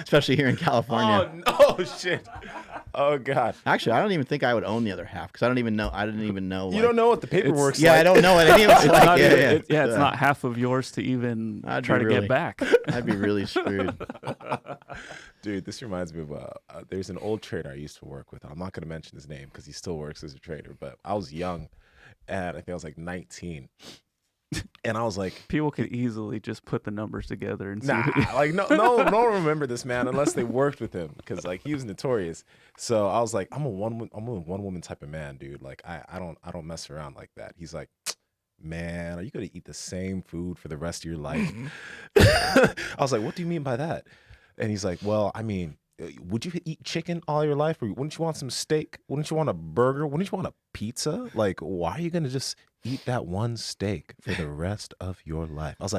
Especially here in California. Oh shit. Oh god. Actually, I don't even think I would own the other half because I didn't even know. You don't know what the paperwork's like. Yeah, I don't know what any of it's like. It's not half of yours to even try to get back. I'd be really screwed. Dude, this reminds me of there's an old trader I used to work with. I'm not going to mention his name because he still works as a trader, but I was young, and I think I was like 19. And I was like, people could easily just put the numbers together and see. Like no one remember this man unless they worked with him because like he was notorious. So I was like, I'm a one woman type of man, dude. Like I don't mess around like that. He's like, man, are you gonna eat the same food for the rest of your life? I was like, what do you mean by that? And he's like, well, I mean, would you eat chicken all your life? Or wouldn't you want some steak? Wouldn't you want a burger? Wouldn't you want a pizza? Like, why are you going to just eat that one steak for the rest of your life? I was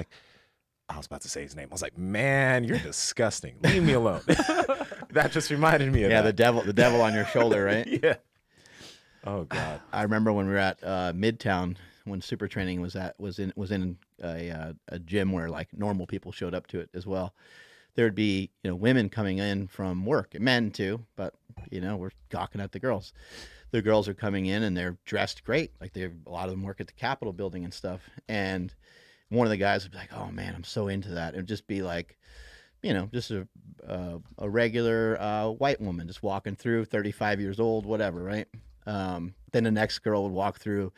about to say his name. I was like, man, you're disgusting. Leave me alone. That just reminded me of that. the devil on your shoulder, right? Yeah. Oh, God. I remember when we were at Midtown when Super Training was in a gym where like normal people showed up to it as well. There'd be, women coming in from work, men too, but, we're gawking at the girls. The girls are coming in and they're dressed great. Like a lot of them work at the Capitol building and stuff. And one of the guys would be like, oh man, I'm so into that. It'd just be like, just a regular white woman just walking through, 35 years old, whatever, right? Then the next girl would walk through.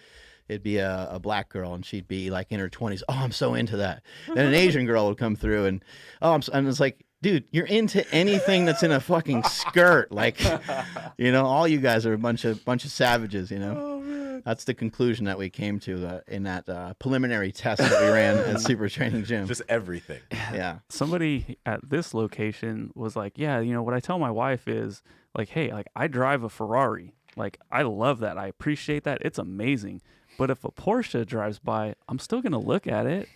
It'd be a black girl, and she'd be like in her 20s. Oh, I'm so into that. Then an Asian girl would come through, and and it's like, dude, you're into anything that's in a fucking skirt. Like, all you guys are a bunch of savages. Oh, man. That's the conclusion that we came to in that preliminary test that we ran at Super Training Gym. Just everything. Yeah. Somebody at this location was like, yeah, what I tell my wife is like, hey, like I drive a Ferrari. Like, I love that. I appreciate that. It's amazing. But if a Porsche drives by, I'm still going to look at it.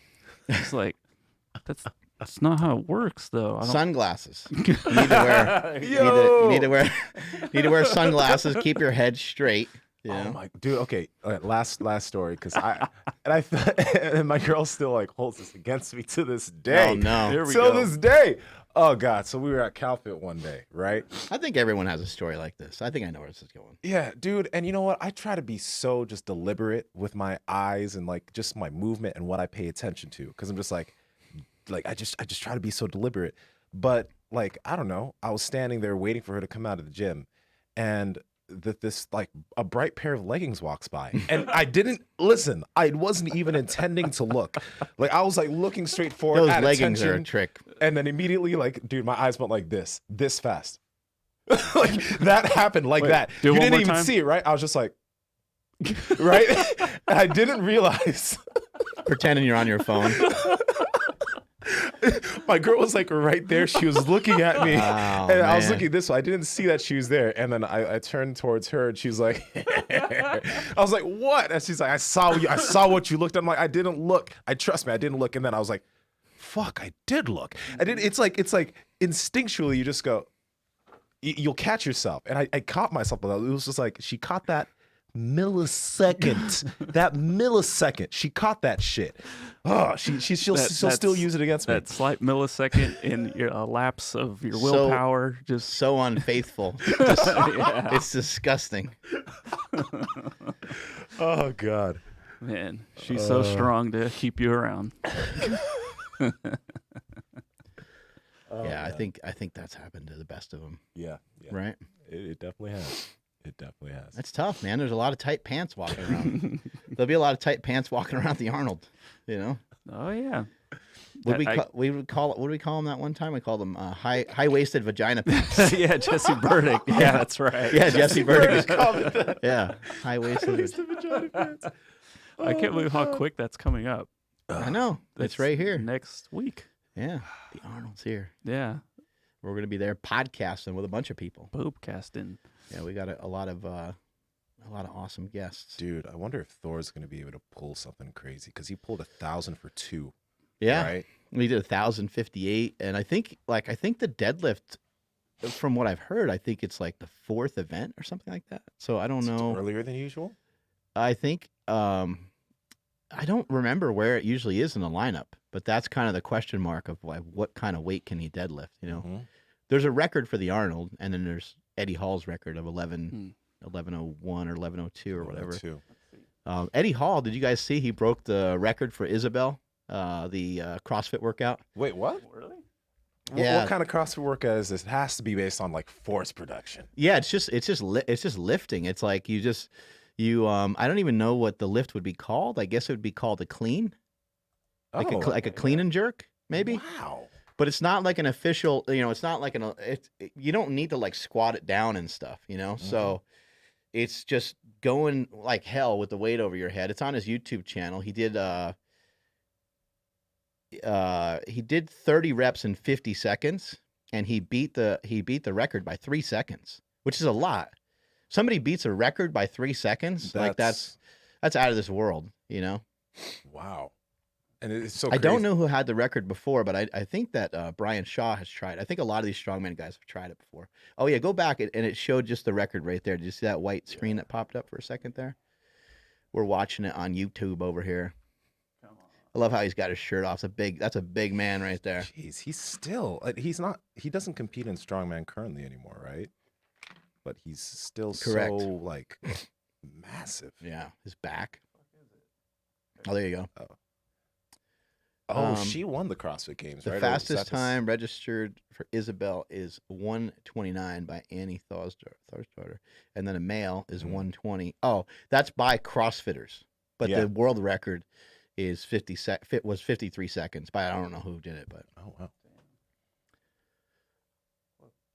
It's like, that's not how it works, though. Sunglasses. You need to wear sunglasses. Keep your head straight. Oh my dude. Okay, last story because and my girl still like holds this against me to this day. Oh no, here we go. This day. Oh God. So we were at CalFit one day, right? I think everyone has a story like this. I think I know where this is going. Yeah, dude. And you know what? I try to be so just deliberate with my eyes and like just my movement and what I pay attention to because I'm just like I just try to be so deliberate. But like I don't know. I was standing there waiting for her to come out of the gym, and this like a bright pair of leggings walks by, and I didn't listen. I wasn't even intending to look. Like I was like looking straight forward. Those leggings are a trick. And then immediately, like, dude, my eyes went like this fast. Like that happened like that. You didn't even see it, right? I was just like, right? And I didn't realize. Pretending you're on your phone. My girl was like right there. She was looking at me, and I was looking this way. I didn't see that she was there. And then I turned towards her, and she was like, I was like, what? And she's like, I saw you. I saw what you looked at. I'm like, I didn't look. Trust me, I didn't look. And then I was like, fuck, I did look. I did. It's like instinctually you just go, you'll catch yourself. And I caught myself. It was just like she caught that millisecond. She caught that shit. Oh, she'll still use it against me. That slight millisecond in your lapse of your willpower, just so unfaithful. It's disgusting. Oh God, man, she's so strong to keep you around. Yeah, I think that's happened to the best of them. Yeah. Right. It definitely has. It definitely has. That's tough, man. There's a lot of tight pants walking around. There'll be a lot of tight pants walking around the Arnold. You know. Oh yeah. What do we call them that one time? We called them high waisted vagina pants. Yeah, Jesse Burdick. Yeah, that's right. Yeah, Jesse Burdick called it that. Yeah, high waisted vagina pants. I can't believe how quick that's coming up. I know. It's right here next week. Yeah, the Arnold's here. Yeah, we're gonna be there podcasting with a bunch of people. Poopcasting. Yeah, we got a lot of awesome guests. Dude, I wonder if Thor's going to be able to pull something crazy because he pulled 1,000 for 2. Yeah, right. We did 1,058, and I think the deadlift, from what I've heard, I think it's like the 4th event or something like that. So I don't know. Earlier than usual. I think I don't remember where it usually is in the lineup, but that's kind of the question mark of what kind of weight can he deadlift. You know, there's a record for the Arnold, and then there's Eddie Hall's record of 1101 or 1102 or whatever. Eddie Hall, did you guys see he broke the record for Isabel, the CrossFit workout? Wait, what? Really? Yeah. What kind of CrossFit workout is this? It has to be based on like force production. Yeah, it's just lifting. It's like you I don't even know what the lift would be called. I guess it would be called a clean, like a clean and jerk, maybe. Wow. But it's not like an official, it's not like you don't need to like squat it down and stuff, So it's just going like hell with the weight over your head. It's on his YouTube channel. He did 30 reps in 50 seconds, and he beat the record by 3 seconds, which is a lot. Somebody beats a record by 3 seconds, that's out of this world, Wow. And it's so I don't know who had the record before, but I think that Brian Shaw has tried. I think a lot of these strongman guys have tried it before. Oh, yeah, go back, and it showed just the record right there. Did you see that white screen that popped up for a second there? We're watching it on YouTube over here. I love how he's got his shirt off. That's a big man right there. Jeez, he doesn't compete in strongman currently anymore, right? But he's still Correct. So, like, massive. Yeah, his back. Oh, there you go. Oh, she won the CrossFit Games, right? The fastest time registered for Isabel is 1:29 by Annie Thorstarter. And then a male is 1:20. Oh, that's by CrossFitters. But the world record is 53 seconds. But I don't know who did it. But oh, wow.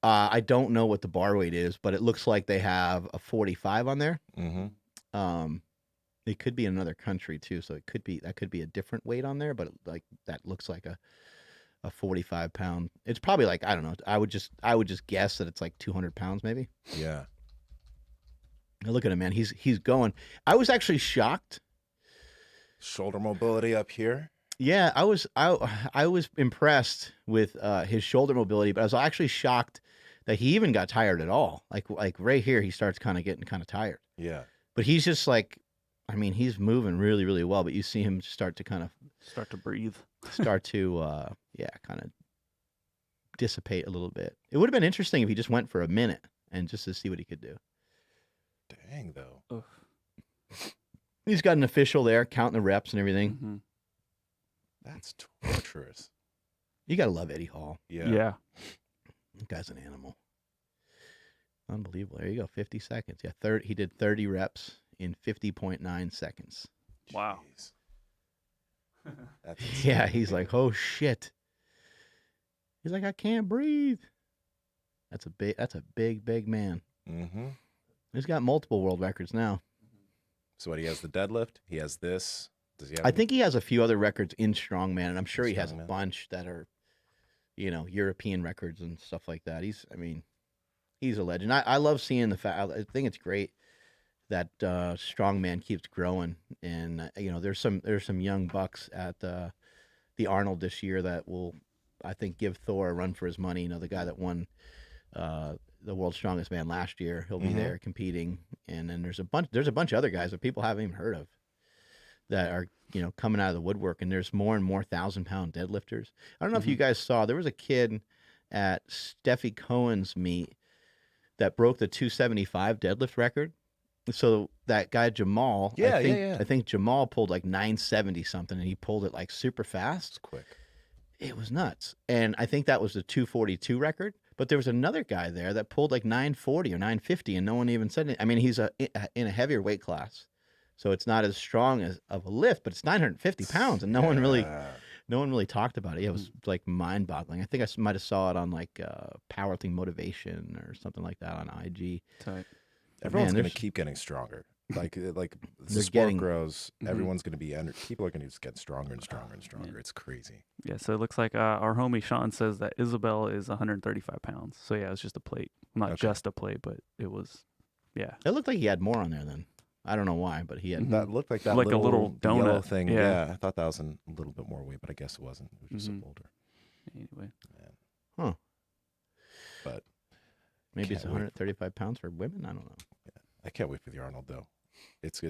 I don't know what the bar weight is, but it looks like they have a 45 on there. Mm-hmm. It could be in another country too, so that could be a different weight on there, but like that looks like a 45-pound. It's probably like, I don't know. I would just guess that it's like 200 pounds maybe. Yeah. Look at him, man. He's going. I was actually shocked. Shoulder mobility up here. Yeah, I was impressed with his shoulder mobility, but I was actually shocked that he even got tired at all. Like right here, he starts kind of getting kind of tired. Yeah. But he's just like, I mean, he's moving really, really well, but you see him start to breathe, kind of dissipate a little bit. It would have been interesting if he just went for a minute and just to see what he could do. Dang, though. Ugh. He's got an official there counting the reps and everything. Mm-hmm. That's torturous. You got to love Eddie Hall. Yeah. That guy's an animal. Unbelievable. There you go. 50 seconds. Yeah. He did 30 reps in 50.9 seconds. Wow. Yeah, he's like, oh shit. He's like, I can't breathe. That's a big man. Mm-hmm. He's got multiple world records now. So what, he has the deadlift, he has this. Does he have I think he has a few other records in strongman, and I'm sure he has a bunch that are European records and stuff like that. He's a legend. I love seeing the fact. I think it's great that strongman keeps growing, and there's some young bucks at the Arnold this year that will, I think, give Thor a run for his money. The guy that won the World's Strongest Man last year, he'll be there competing, and then there's a bunch of other guys that people haven't even heard of that are coming out of the woodwork, and there's more and more 1,000-pound deadlifters. I don't know if you guys saw, there was a kid at Steffi Cohen's meet that broke the 275 deadlift record. So that guy Jamal, I think Jamal pulled like 970 something, and he pulled it like super fast. It's quick. It was nuts. And I think that was the 242 record. But there was another guy there that pulled like 940 or 950, and no one even said anything. He's in a heavier weight class, so it's not as strong of a lift, but it's 950 pounds, and no one really talked about it. It was like mind-boggling. I think I might have saw it on like Powerlifting Motivation or something like that on IG. Type. Everyone's going to keep getting stronger. Like the sport grows, everyone's going to be people are going to just get stronger and stronger and stronger. Man. It's crazy. Yeah, so it looks like our homie Sean says that Isabel is 135 pounds. So yeah, it's just a plate. Not just a plate, but it was, yeah. It looked like he had more on there then. I don't know why, but he had. That looked like that like a little donut yellow thing. Yeah, I thought that was a little bit more weight, but I guess it wasn't. It was just a boulder. Anyway. Huh. But maybe it's 135 pounds for women. I don't know. Yeah. I can't wait for the Arnold though. It's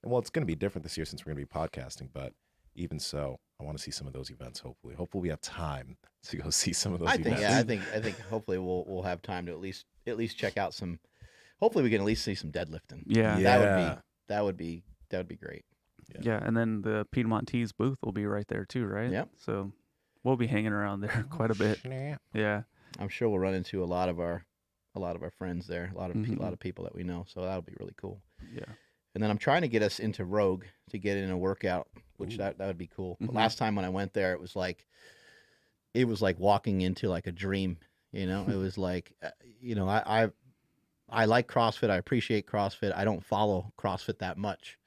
well, it's going to be different this year since we're going to be podcasting, but even so, I want to see some of those events. Hopefully we have time to go see some of those events. I think hopefully we'll have time to at least check out some. Hopefully we can at least see some deadlifting. Yeah. That would be great. Yeah, and then the Piedmontese booth will be right there too, right? Yep. So we'll be hanging around there quite a bit. Yeah. I'm sure we'll run into a lot of our friends there, a lot of people that we know. So that'll be really cool. Yeah. And then I'm trying to get us into Rogue to get in a workout, which that would be cool. But last time when I went there, it was like walking into like a dream. It was like, I like CrossFit. I appreciate CrossFit. I don't follow CrossFit that much,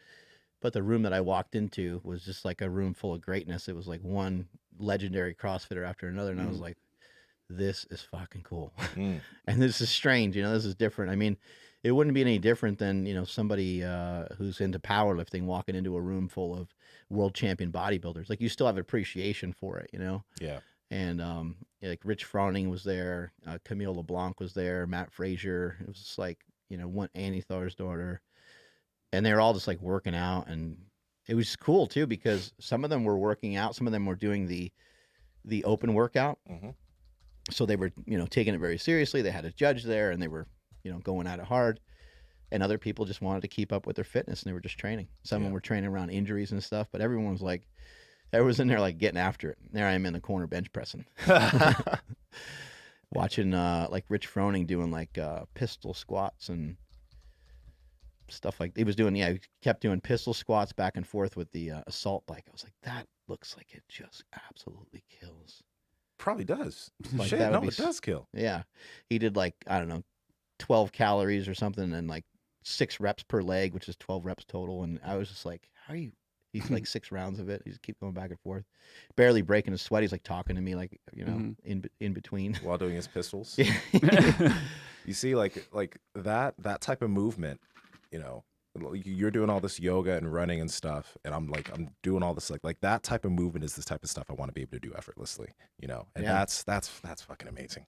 but the room that I walked into was just like a room full of greatness. It was like one legendary CrossFitter after another, and I was like, this is fucking cool. And this is strange. This is different. It wouldn't be any different than, somebody who's into powerlifting walking into a room full of world champion bodybuilders. Like, you still have appreciation for it, Yeah. And like Rich Froning was there, Camille LeBlanc was there, Matt Frazier. It was just like, one Annie Thor's daughter, and they were all just like working out, and it was cool too because some of them were working out, some of them were doing the open workout. So they were, taking it very seriously. They had a judge there, and they were, going at it hard. And other people just wanted to keep up with their fitness, and they were just training. Some of them were training around injuries and stuff, but everyone was like, everyone's in there like getting after it. There I am in the corner bench pressing, watching like Rich Froning doing like pistol squats and stuff like he was doing. Yeah, he kept doing pistol squats back and forth with the assault bike. I was like, that looks like it just absolutely kills. Probably does. Like, Shit, no, it does kill. Yeah, he did like, I don't know, 12 calories or something, and like 6 reps per leg, which is 12 reps total. And I was just like, how are you? He's like 6 rounds of it. He's keep going back and forth, barely breaking a sweat. He's like talking to me, like, in between while doing his pistols. Yeah. You see, like that type of movement, you're doing all this yoga and running and stuff, and I'm doing all this like that type of movement is this type of stuff I want to be able to do effortlessly, and that's fucking amazing.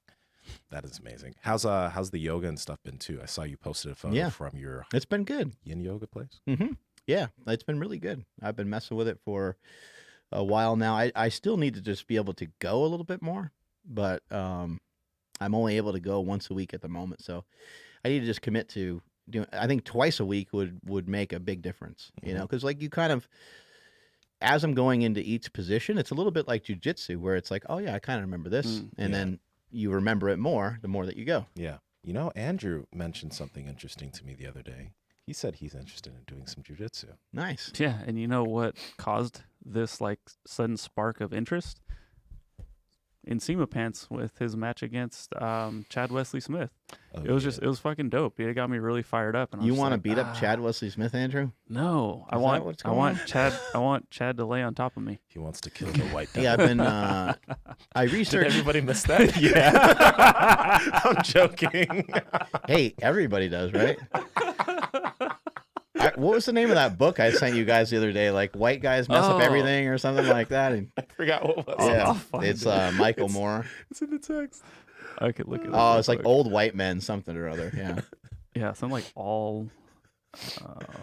That is amazing. How's the yoga and stuff been too? I saw you posted a photo from your It's been good. yin yoga place. Yeah, it's been really good. I've been messing with it for a while now. I still need to just be able to go a little bit more, but I'm only able to go once a week at the moment. So I need to just commit to doing. I think twice a week would make a big difference. Because like you kind of, as I'm going into each position, it's a little bit like jujitsu, where it's like, oh yeah, I kind of remember this, and then you remember it more the more that you go. Yeah, Andrew mentioned something interesting to me the other day. He said he's interested in doing some jujitsu. Nice. Yeah, and you know what caused this like sudden spark of interest? Nsima pants with his match against Chad Wesley Smith. Oh, It was fucking dope. It got me really fired up. And You want to beat up Chad Wesley Smith, Andrew? No, I Is that what's going on? I want Chad to lay on top of me. He wants to kill the white devil. Yeah, I've been. I Did researched. everybody miss that? Yeah. I'm joking. Hey, everybody does, right? What was the name of that book I sent you guys the other day? Like white guys mess up everything or something like that. And, I forgot what was. yeah, it's Michael Moore. It's in the text. I could look at it. Oh, it's like old white men, something or other. Yeah. Yeah, something like all.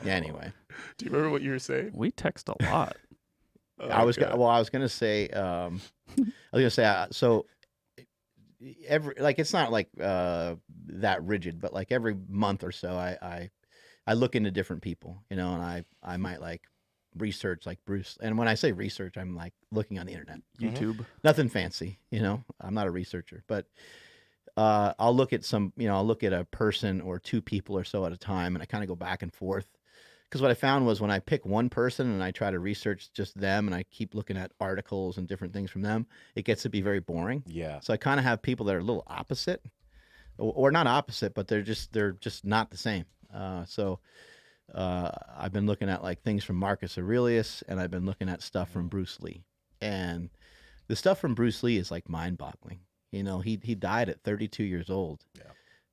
Yeah. Anyway, Do you remember what you were saying? We text a lot. Oh, I was God. I was gonna say so every like it's not like that rigid, but like every month or so I look into different people, you know, and I might like research like Bruce. And when I say research, I'm like looking on the internet. YouTube. Nothing fancy, you know. I'm not a researcher, but I'll look at I'll look at a person or two people or so at a time, and I kind of go back and forth. Because what I found was when I pick one person and I try to research just them and I keep looking at articles and different things from them, it gets to be very boring. Yeah. So I kind of have people that are a little opposite, or not opposite, but they're just not the same. So I've been looking at like things from Marcus Aurelius, and I've been looking at stuff from Bruce Lee, and the stuff from Bruce Lee is like mind-boggling. You know, he died at 32 years old,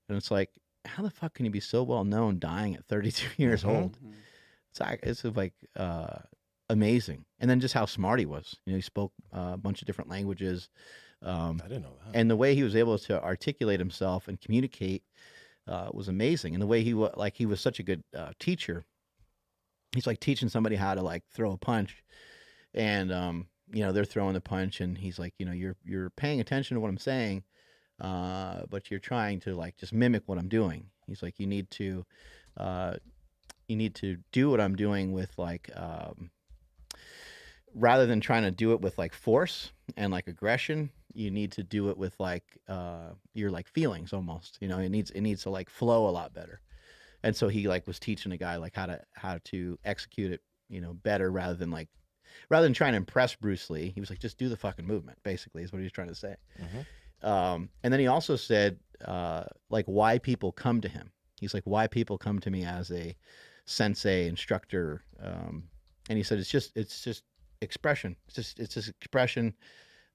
and it's like, how the fuck can you be so well known dying at 32 years old? It's like amazing, and then just how smart he was. You know, he spoke a bunch of different languages. I didn't know that. And the way he was able to articulate himself and communicate was amazing. And the way he was such a good teacher. He's like teaching somebody how to like throw a punch, and you know, they're throwing the punch, and he's like, you know, you're paying attention to what I'm saying, but you're trying to like just mimic what I'm doing. He's like, you need to do what I'm doing with like rather than trying to do it with like force and like aggression. You need to do it with like your like feelings almost. You know, it needs to like flow a lot better. And so he like was teaching a guy like how to execute it, you know, better rather than trying to impress Bruce Lee. He was like, just do the fucking movement, basically, is what he was trying to say. And then he also said like why people come to him. He's like, why people come to me as a sensei instructor. And he said, it's just expression. It's just expression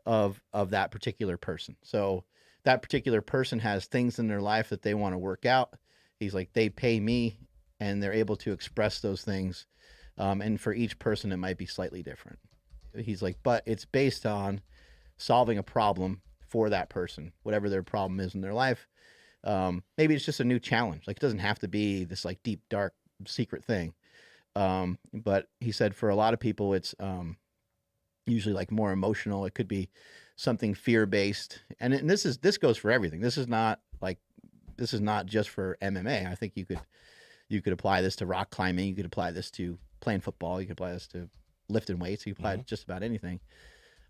of that particular person. So that particular person has things in their life that they want to work out. He's like, they pay me and they're able to express those things. And for each person, it might be slightly different. He's like, but it's based on solving a problem for that person, whatever their problem is in their life. Maybe it's just a new challenge. Like, it doesn't have to be this like deep, dark, secret thing. But he said for a lot of people, it's usually like more emotional. It could be something fear-based. And this goes for everything. This is not just for MMA. I think you could apply this to rock climbing. You could apply this to playing football. You could apply this to lifting weights. You could apply it to just about anything.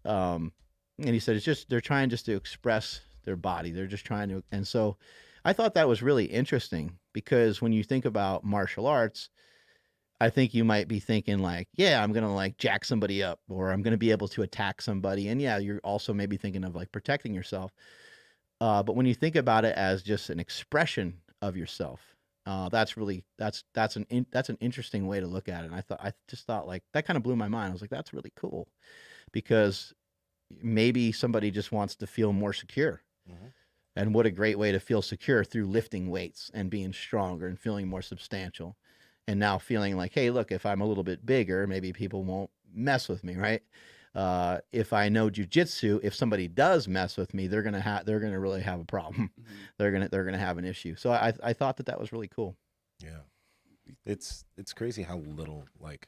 And he said, it's just, they're trying just to express their body. They're just trying to, and so I thought that was really interesting because when you think about martial arts, I think you might be thinking like, yeah, I'm going to like jack somebody up, or I'm going to be able to attack somebody. And yeah, you're also maybe thinking of like protecting yourself. But when you think about it as just an expression of yourself, that's an interesting way to look at it. And I just thought like, that kind of blew my mind. I was like, that's really cool, because maybe somebody just wants to feel more secure. And what a great way to feel secure, through lifting weights and being stronger and feeling more substantial. And now feeling like, hey, look, if I'm a little bit bigger, maybe people won't mess with me, right? If I know jujitsu, if somebody does mess with me, they're gonna really have a problem. They're gonna have an issue. So I thought that was really cool. Yeah, it's crazy how little like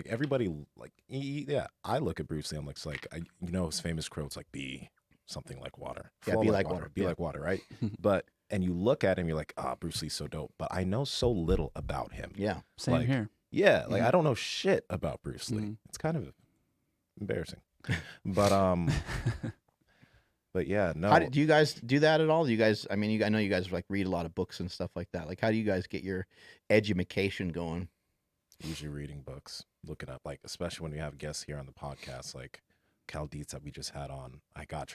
everybody like yeah. I look at Bruce Lee, I'm like his famous quote's like, be something like water. Yeah, be like water. Be like water, right? But and you look at him, you're like, Bruce Lee's so dope. But I know so little about him. Yeah, same here. Yeah, like I don't know shit about Bruce Lee. It's kind of embarrassing. But but yeah, no. Do you guys do that at all? Do you guys? I mean, I know you guys like read a lot of books and stuff like that. Like, how do you guys get your edumacation going? Usually reading books, looking up, like, especially when we have guests here on the podcast, like Chaldeets that we just had on, I got the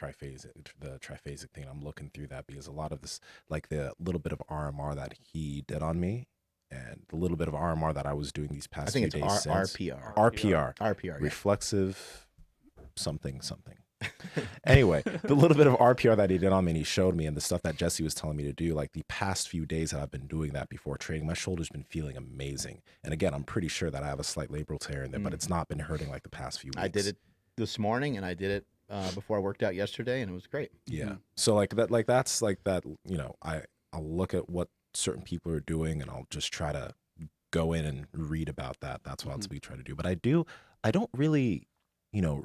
triphasic thing. I'm looking through that because a lot of this, like the little bit of RMR that he did on me, and the little bit of RMR that I was doing these past few days since. RPR, yeah. Reflexive something. Anyway, the little bit of RPR that he did on me and he showed me, and the stuff that Jesse was telling me to do, like the past few days that I've been doing that before training, my shoulder's been feeling amazing. And again, I'm pretty sure that I have a slight labral tear in there, but it's not been hurting like the past few weeks. I did it this morning, and I did it before I worked out yesterday, and it was great. Yeah. So that's like that, I'll look at what certain people are doing and I'll just try to go in and read about that. That's what we try to do. But I don't really,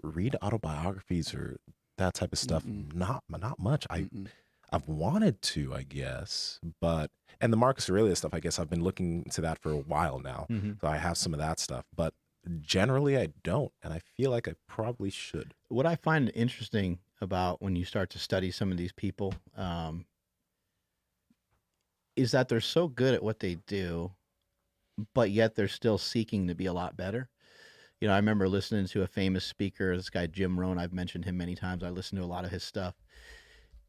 read autobiographies or that type of stuff. Not much. I've wanted to, I guess, and the Marcus Aurelius stuff, I guess I've been looking into that for a while now. So I have some of that stuff, but generally I don't. And I feel like I probably should. What I find interesting about when you start to study some of these people is that they're so good at what they do, but yet they're still seeking to be a lot better. I remember listening to a famous speaker, this guy, Jim Rohn. I've mentioned him many times. I listen to a lot of his stuff.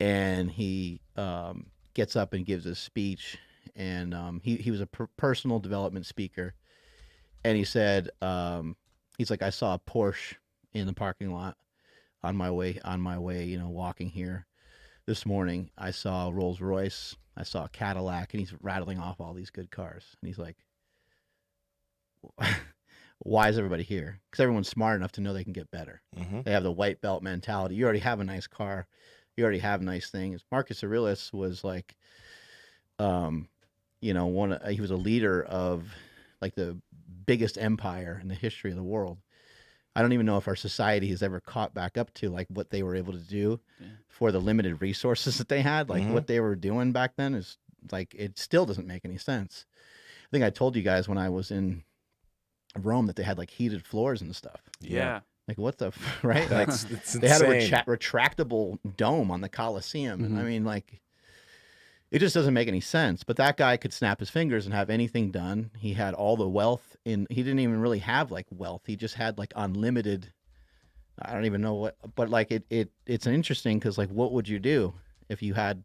And he gets up and gives a speech. And he was a personal development speaker. And he said, he's like, I saw a Porsche in the parking lot on my way, walking here this morning. I saw a Rolls Royce. I saw a Cadillac. And he's rattling off all these good cars. And he's like, why is everybody here? Because everyone's smart enough to know they can get better. They have the white belt mentality. You already have a nice car. You already have nice things. Marcus Aurelius was like, he was a leader of like the biggest empire in the history of the world. I don't even know if our society has ever caught back up to like what they were able to do for the limited resources that they had. Like what they were doing back then is like, it still doesn't make any sense. I think I told you guys when I was in Rome that they had like heated floors and stuff. Yeah. Like what the right? It's they had a insane. retractable dome on the Colosseum, and I mean, like, it just doesn't make any sense. But that guy could snap his fingers and have anything done. He had all the wealth he didn't even really have like wealth. He just had like unlimited. I don't even know what, but like it's interesting because like what would you do if you had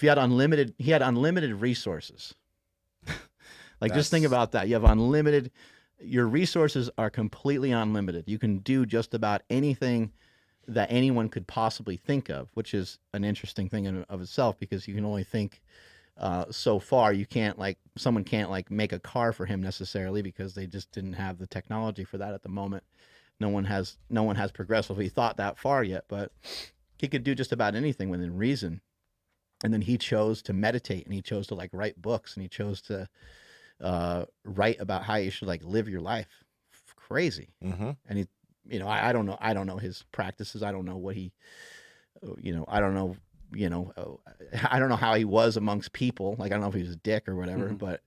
unlimited? He had unlimited resources. Just think about that. You have unlimited. Your resources are completely unlimited. You can do just about anything that anyone could possibly think of, which is an interesting thing in of itself because you can only think so far. You can't someone can't make a car for him necessarily because they just didn't have the technology for that at the moment. No one has progressively thought that far yet, but he could do just about anything within reason. And then he chose to meditate, and he chose to write books, and he chose to write about how you should live your life. Crazy. And he, I don't know his practices. I don't know what he, I don't know, I don't know how he was amongst people. I don't know if he was a dick or whatever, but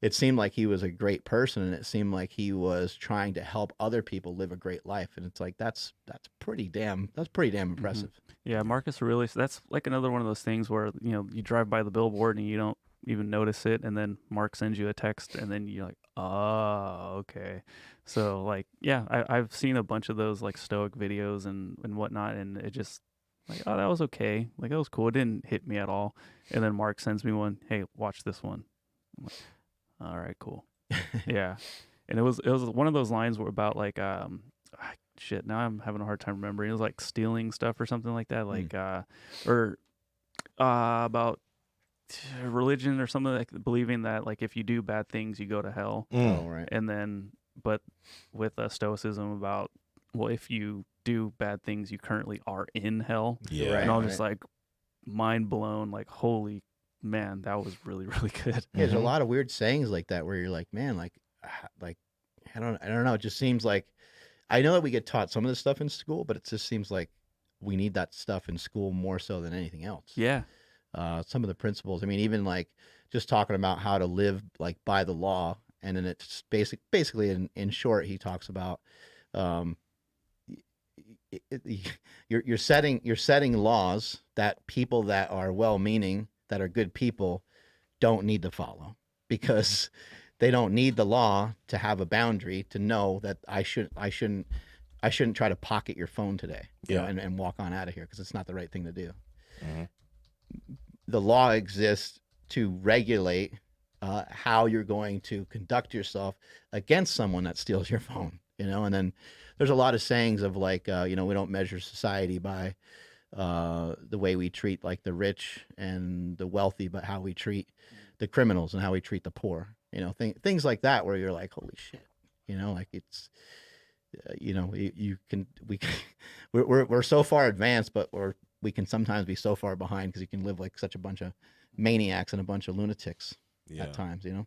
it seemed like he was a great person, and it seemed like he was trying to help other people live a great life. And it's like, that's pretty damn impressive. Yeah. Marcus Aurelius, that's like another one of those things where, you drive by the billboard and you don't even notice it, and then Mark sends you a text, and then you're like, oh, okay. So I've seen a bunch of those Stoic videos and whatnot, and it just oh, that was okay, that was cool. It didn't hit me at all. And then Mark sends me one, hey, watch this one. I'm like, all right, cool. Yeah. And it was one of those lines where about shit, now I'm having a hard time remembering. It was stealing stuff or something like that, about religion or something, believing that if you do bad things you go to hell. Oh, right. And then but with stoicism about, well, if you do bad things you currently are in hell. Yeah. And I was just mind blown, holy man, that was really, really good. Yeah, there's a lot of weird sayings like that where you're like, man, I don't know, it just seems like, I know that we get taught some of this stuff in school, but it just seems like we need that stuff in school more so than anything else. Yeah. Some of the principles. I mean, even just talking about how to live by the law, and then it's basically in short, he talks about you're setting laws that people that are well-meaning, that are good people, don't need to follow, because they don't need the law to have a boundary to know that I shouldn't I shouldn't try to pocket your phone today, you know, Yeah. and walk on out of here because it's not the right thing to do. Mhm. The law exists to regulate how you're going to conduct yourself against someone that steals your phone, you know. And then there's a lot of sayings of like, you know, we don't measure society by the way we treat like the rich and the wealthy, but how we treat the criminals and how we treat the poor, you know, things like that, where you're like, holy shit, you know, like it's, you know, we're so far advanced, but we can sometimes be so far behind because you can live like such a bunch of maniacs and a bunch of lunatics Yeah. at times, you know?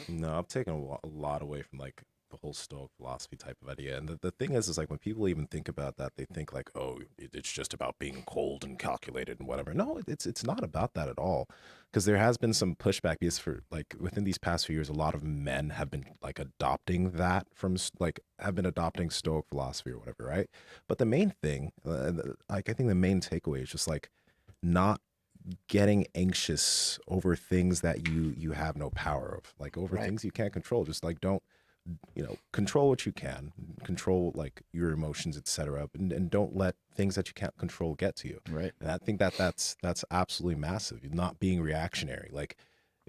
No, I'm taking a lot away from like the whole Stoic philosophy type of idea. And the thing is like when people even think about that, they think like, oh, it's just about being cold and calculated and whatever. No, it's not about that at all. Because there has been some pushback because for like within these past few years, a lot of men have been like adopting that from like have been adopting Stoic philosophy or whatever, right? But the main thing, like I think the main takeaway is just like not getting anxious over things that you have no power of, like over Right. things you can't control. Just like don't, you know, control what you can control, like your emotions, etc., and don't let things that you can't control get to you. Right. And I think that's absolutely massive. Not being reactionary, like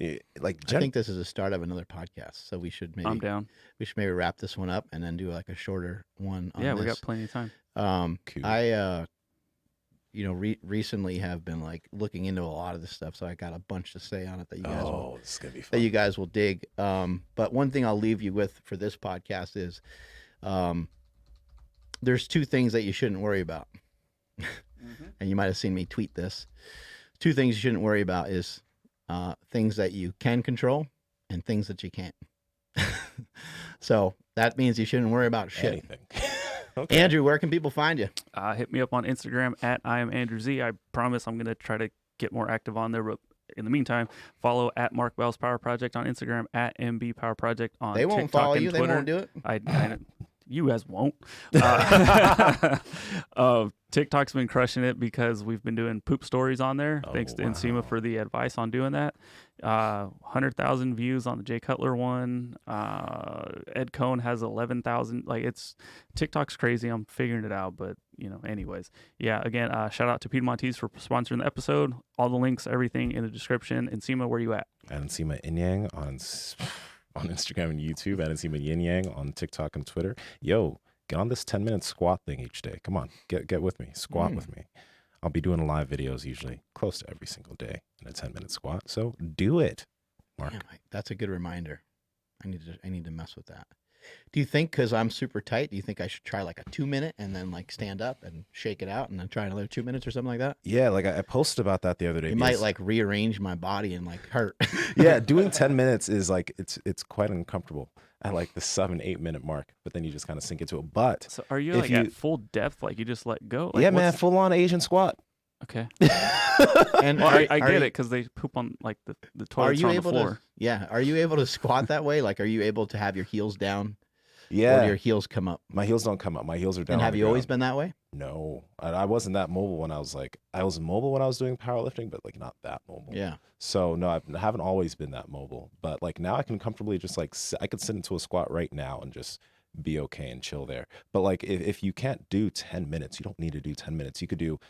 I think this is a start of another podcast, so I'm down. we should maybe wrap this one up and then do like a shorter one on Yeah, this. we got plenty of time. Cool. I you know, recently have been like looking into a lot of this stuff, so I got a bunch to say on it that you guys will, this is gonna be that fun. you guys will dig. But one thing I'll leave you with for this podcast is, there's two things that you shouldn't worry about, and you might have seen me tweet this. Two things you shouldn't worry about is things that you can control and things that you can't. So that means you shouldn't worry about shit. Anything. Okay. Andrew, where can people find you? Hit me up on Instagram at I am Andrew Z. I promise I'm gonna try to get more active on there. But in the meantime, follow at Mark Bell's Power Project on Instagram, at MB Power Project on They won't TikTok follow and you. Twitter. They won't do it. I you guys won't. TikTok's been crushing it because we've been doing poop stories on there. Thanks to Nsima for the advice on doing that. 100,000 views on the Jay Cutler one. Ed Cohn has 11,000. Like TikTok's crazy. I'm figuring it out, but you know, anyways, yeah. Again, shout out to Piedmontese for sponsoring the episode. All the links, everything in the description. Nsima, where you at? And Nsima Inyang on Instagram and YouTube, at Nsima Inyang on TikTok and Twitter. Yo, get on this 10-minute squat thing each day. Come on, get with me. Squat with me. I'll be doing live videos usually close to every single day in a 10-minute squat. So do it, Mark. Damn, that's a good reminder. I need to mess with that. Do you think, because I'm super tight, do you think I should try like a 2-minute and then like stand up and shake it out and then try another 2 minutes or something like that? Yeah, like I posted about that the other day. It might like rearrange my body and like hurt. Yeah, doing 10 minutes is like it's quite uncomfortable at like the 7-8 minute mark, but then you just kind of sink into it. But So are you if like at full depth? Like you just let go? Like, yeah, man, full on Asian squat. Okay. And Well, I get you- it because they poop on like the Are toilets you on the able floor. to? Yeah. Are you able to squat that way? Like, are you able to have your heels down? Or do Yeah, your heels come up? my heels don't come up. My heels are down. And on have the you always ground. been that way? No, I wasn't that mobile when I was mobile when I was doing powerlifting, but like not that mobile. Yeah. So no, I haven't always been that mobile, but like now I can comfortably just like I could sit into a squat right now and just be okay and chill there. But like if you can't do 10 minutes, you don't need to do 10 minutes. You could do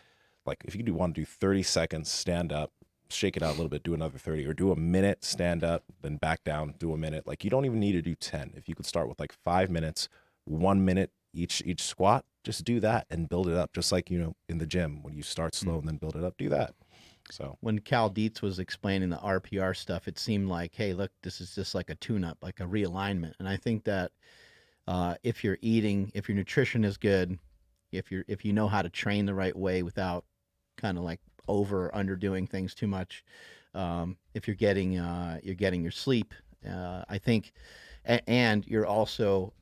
like if you want to do 30 seconds, stand up, shake it out a little bit, do another 30, or do a minute, stand up, then back down, do a minute. Like you don't even need to do 10. If you could start with like 5 minutes, 1 minute each squat, just do that and build it up. Just like, you know, in the gym when you start slow and then build it up, do that. So When Cal Dietz was explaining the RPR stuff, it seemed like, hey, look, this is just like a tune-up, like a realignment. And I think that if you're eating, if your nutrition is good, if you know how to train the right way without kind of like over or underdoing things too much, if you're getting your sleep, I think, and you're also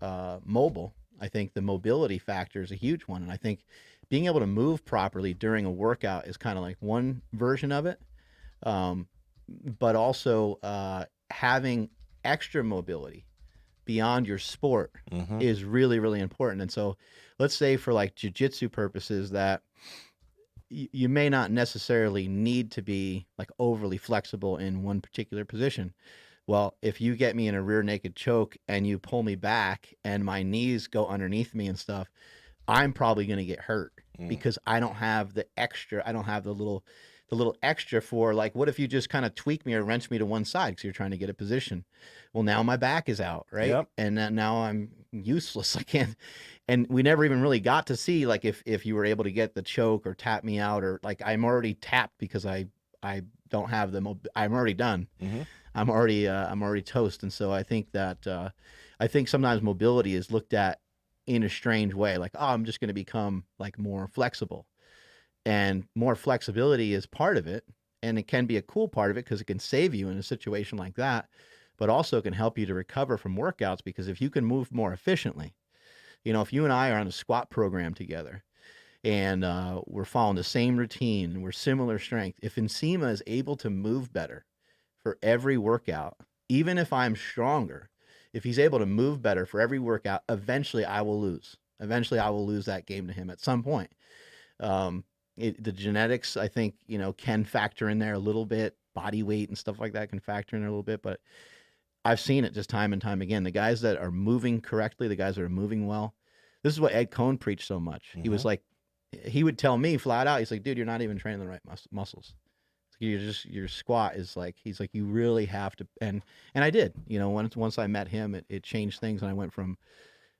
mobile. I think the mobility factor is a huge one, and I think being able to move properly during a workout is kind of like one version of it, but also having extra mobility beyond your sport is really, really important. And so let's say for like jiu-jitsu purposes that you may not necessarily need to be like overly flexible in one particular position. Well, if you get me in a rear naked choke and you pull me back and my knees go underneath me and stuff, I'm probably going to get hurt because I don't have the extra. I don't have the little extra for like, what if you just kind of tweak me or wrench me to one side because you're trying to get a position? Well, now my back is out, right? Yep. And then now I'm useless. I can't. And we never even really got to see like if you were able to get the choke or tap me out, or like I'm already tapped because I don't have the I'm already done. I'm already toast. And so I think that I think sometimes mobility is looked at in a strange way, like, oh, I'm just going to become like more flexible, and more flexibility is part of it, and it can be a cool part of it because it can save you in a situation like that, but also can help you to recover from workouts, because if you can move more efficiently, if you and I are on a squat program together and we're following the same routine, we're similar strength, if Nsima is able to move better for every workout, even if I'm stronger, if he's able to move better for every workout, eventually I will lose. Eventually I will lose that game to him at some point. The genetics, I think, can factor in there a little bit. Body weight and stuff like that can factor in there a little bit. But I've seen it just time and time again. The guys that are moving correctly, the guys that are moving well, this is what Ed Cohn preached so much. He was like, he would tell me flat out, he's like, dude, you're not even training the right muscles. Your squat is like, he's like, you really have to, and I did, once I met him, it changed things, and I went from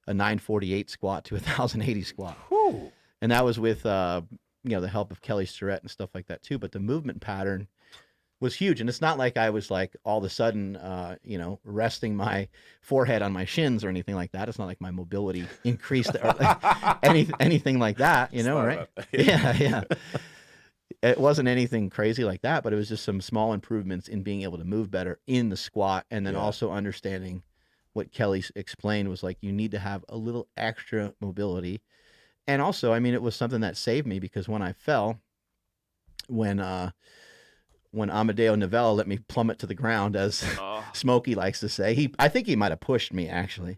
a 948 squat to a 1080 squat. Whew. And that was with the help of Kelly Starrett and stuff like that too. But the movement pattern was huge, and it's not like I was like all of a sudden resting my forehead on my shins or anything like that. It's not like my mobility increased or like anything like that, right? Yeah. It wasn't anything crazy like that, but it was just some small improvements in being able to move better in the squat, and then also understanding what Kelly explained was like, you need to have a little extra mobility. And also, I mean, it was something that saved me, because when I fell, when Amadeo Novella let me plummet to the ground, as Smokey likes to say, I think he might have pushed me, actually.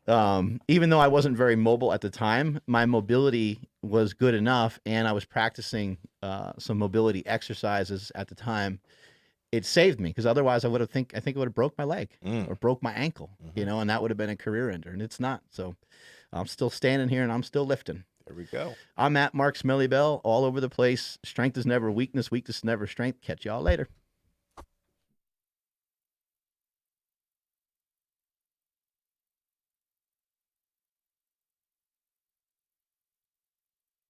Even though I wasn't very mobile at the time, my mobility was good enough, and I was practicing some mobility exercises at the time. It saved me, because otherwise I think it would have broke my leg or broke my ankle, and that would have been a career ender, and it's not. So I'm still standing here and I'm still lifting. There we go. I'm at Mark Smelly Bell, all over the place. Strength is never weakness. Weakness is never strength. Catch y'all later.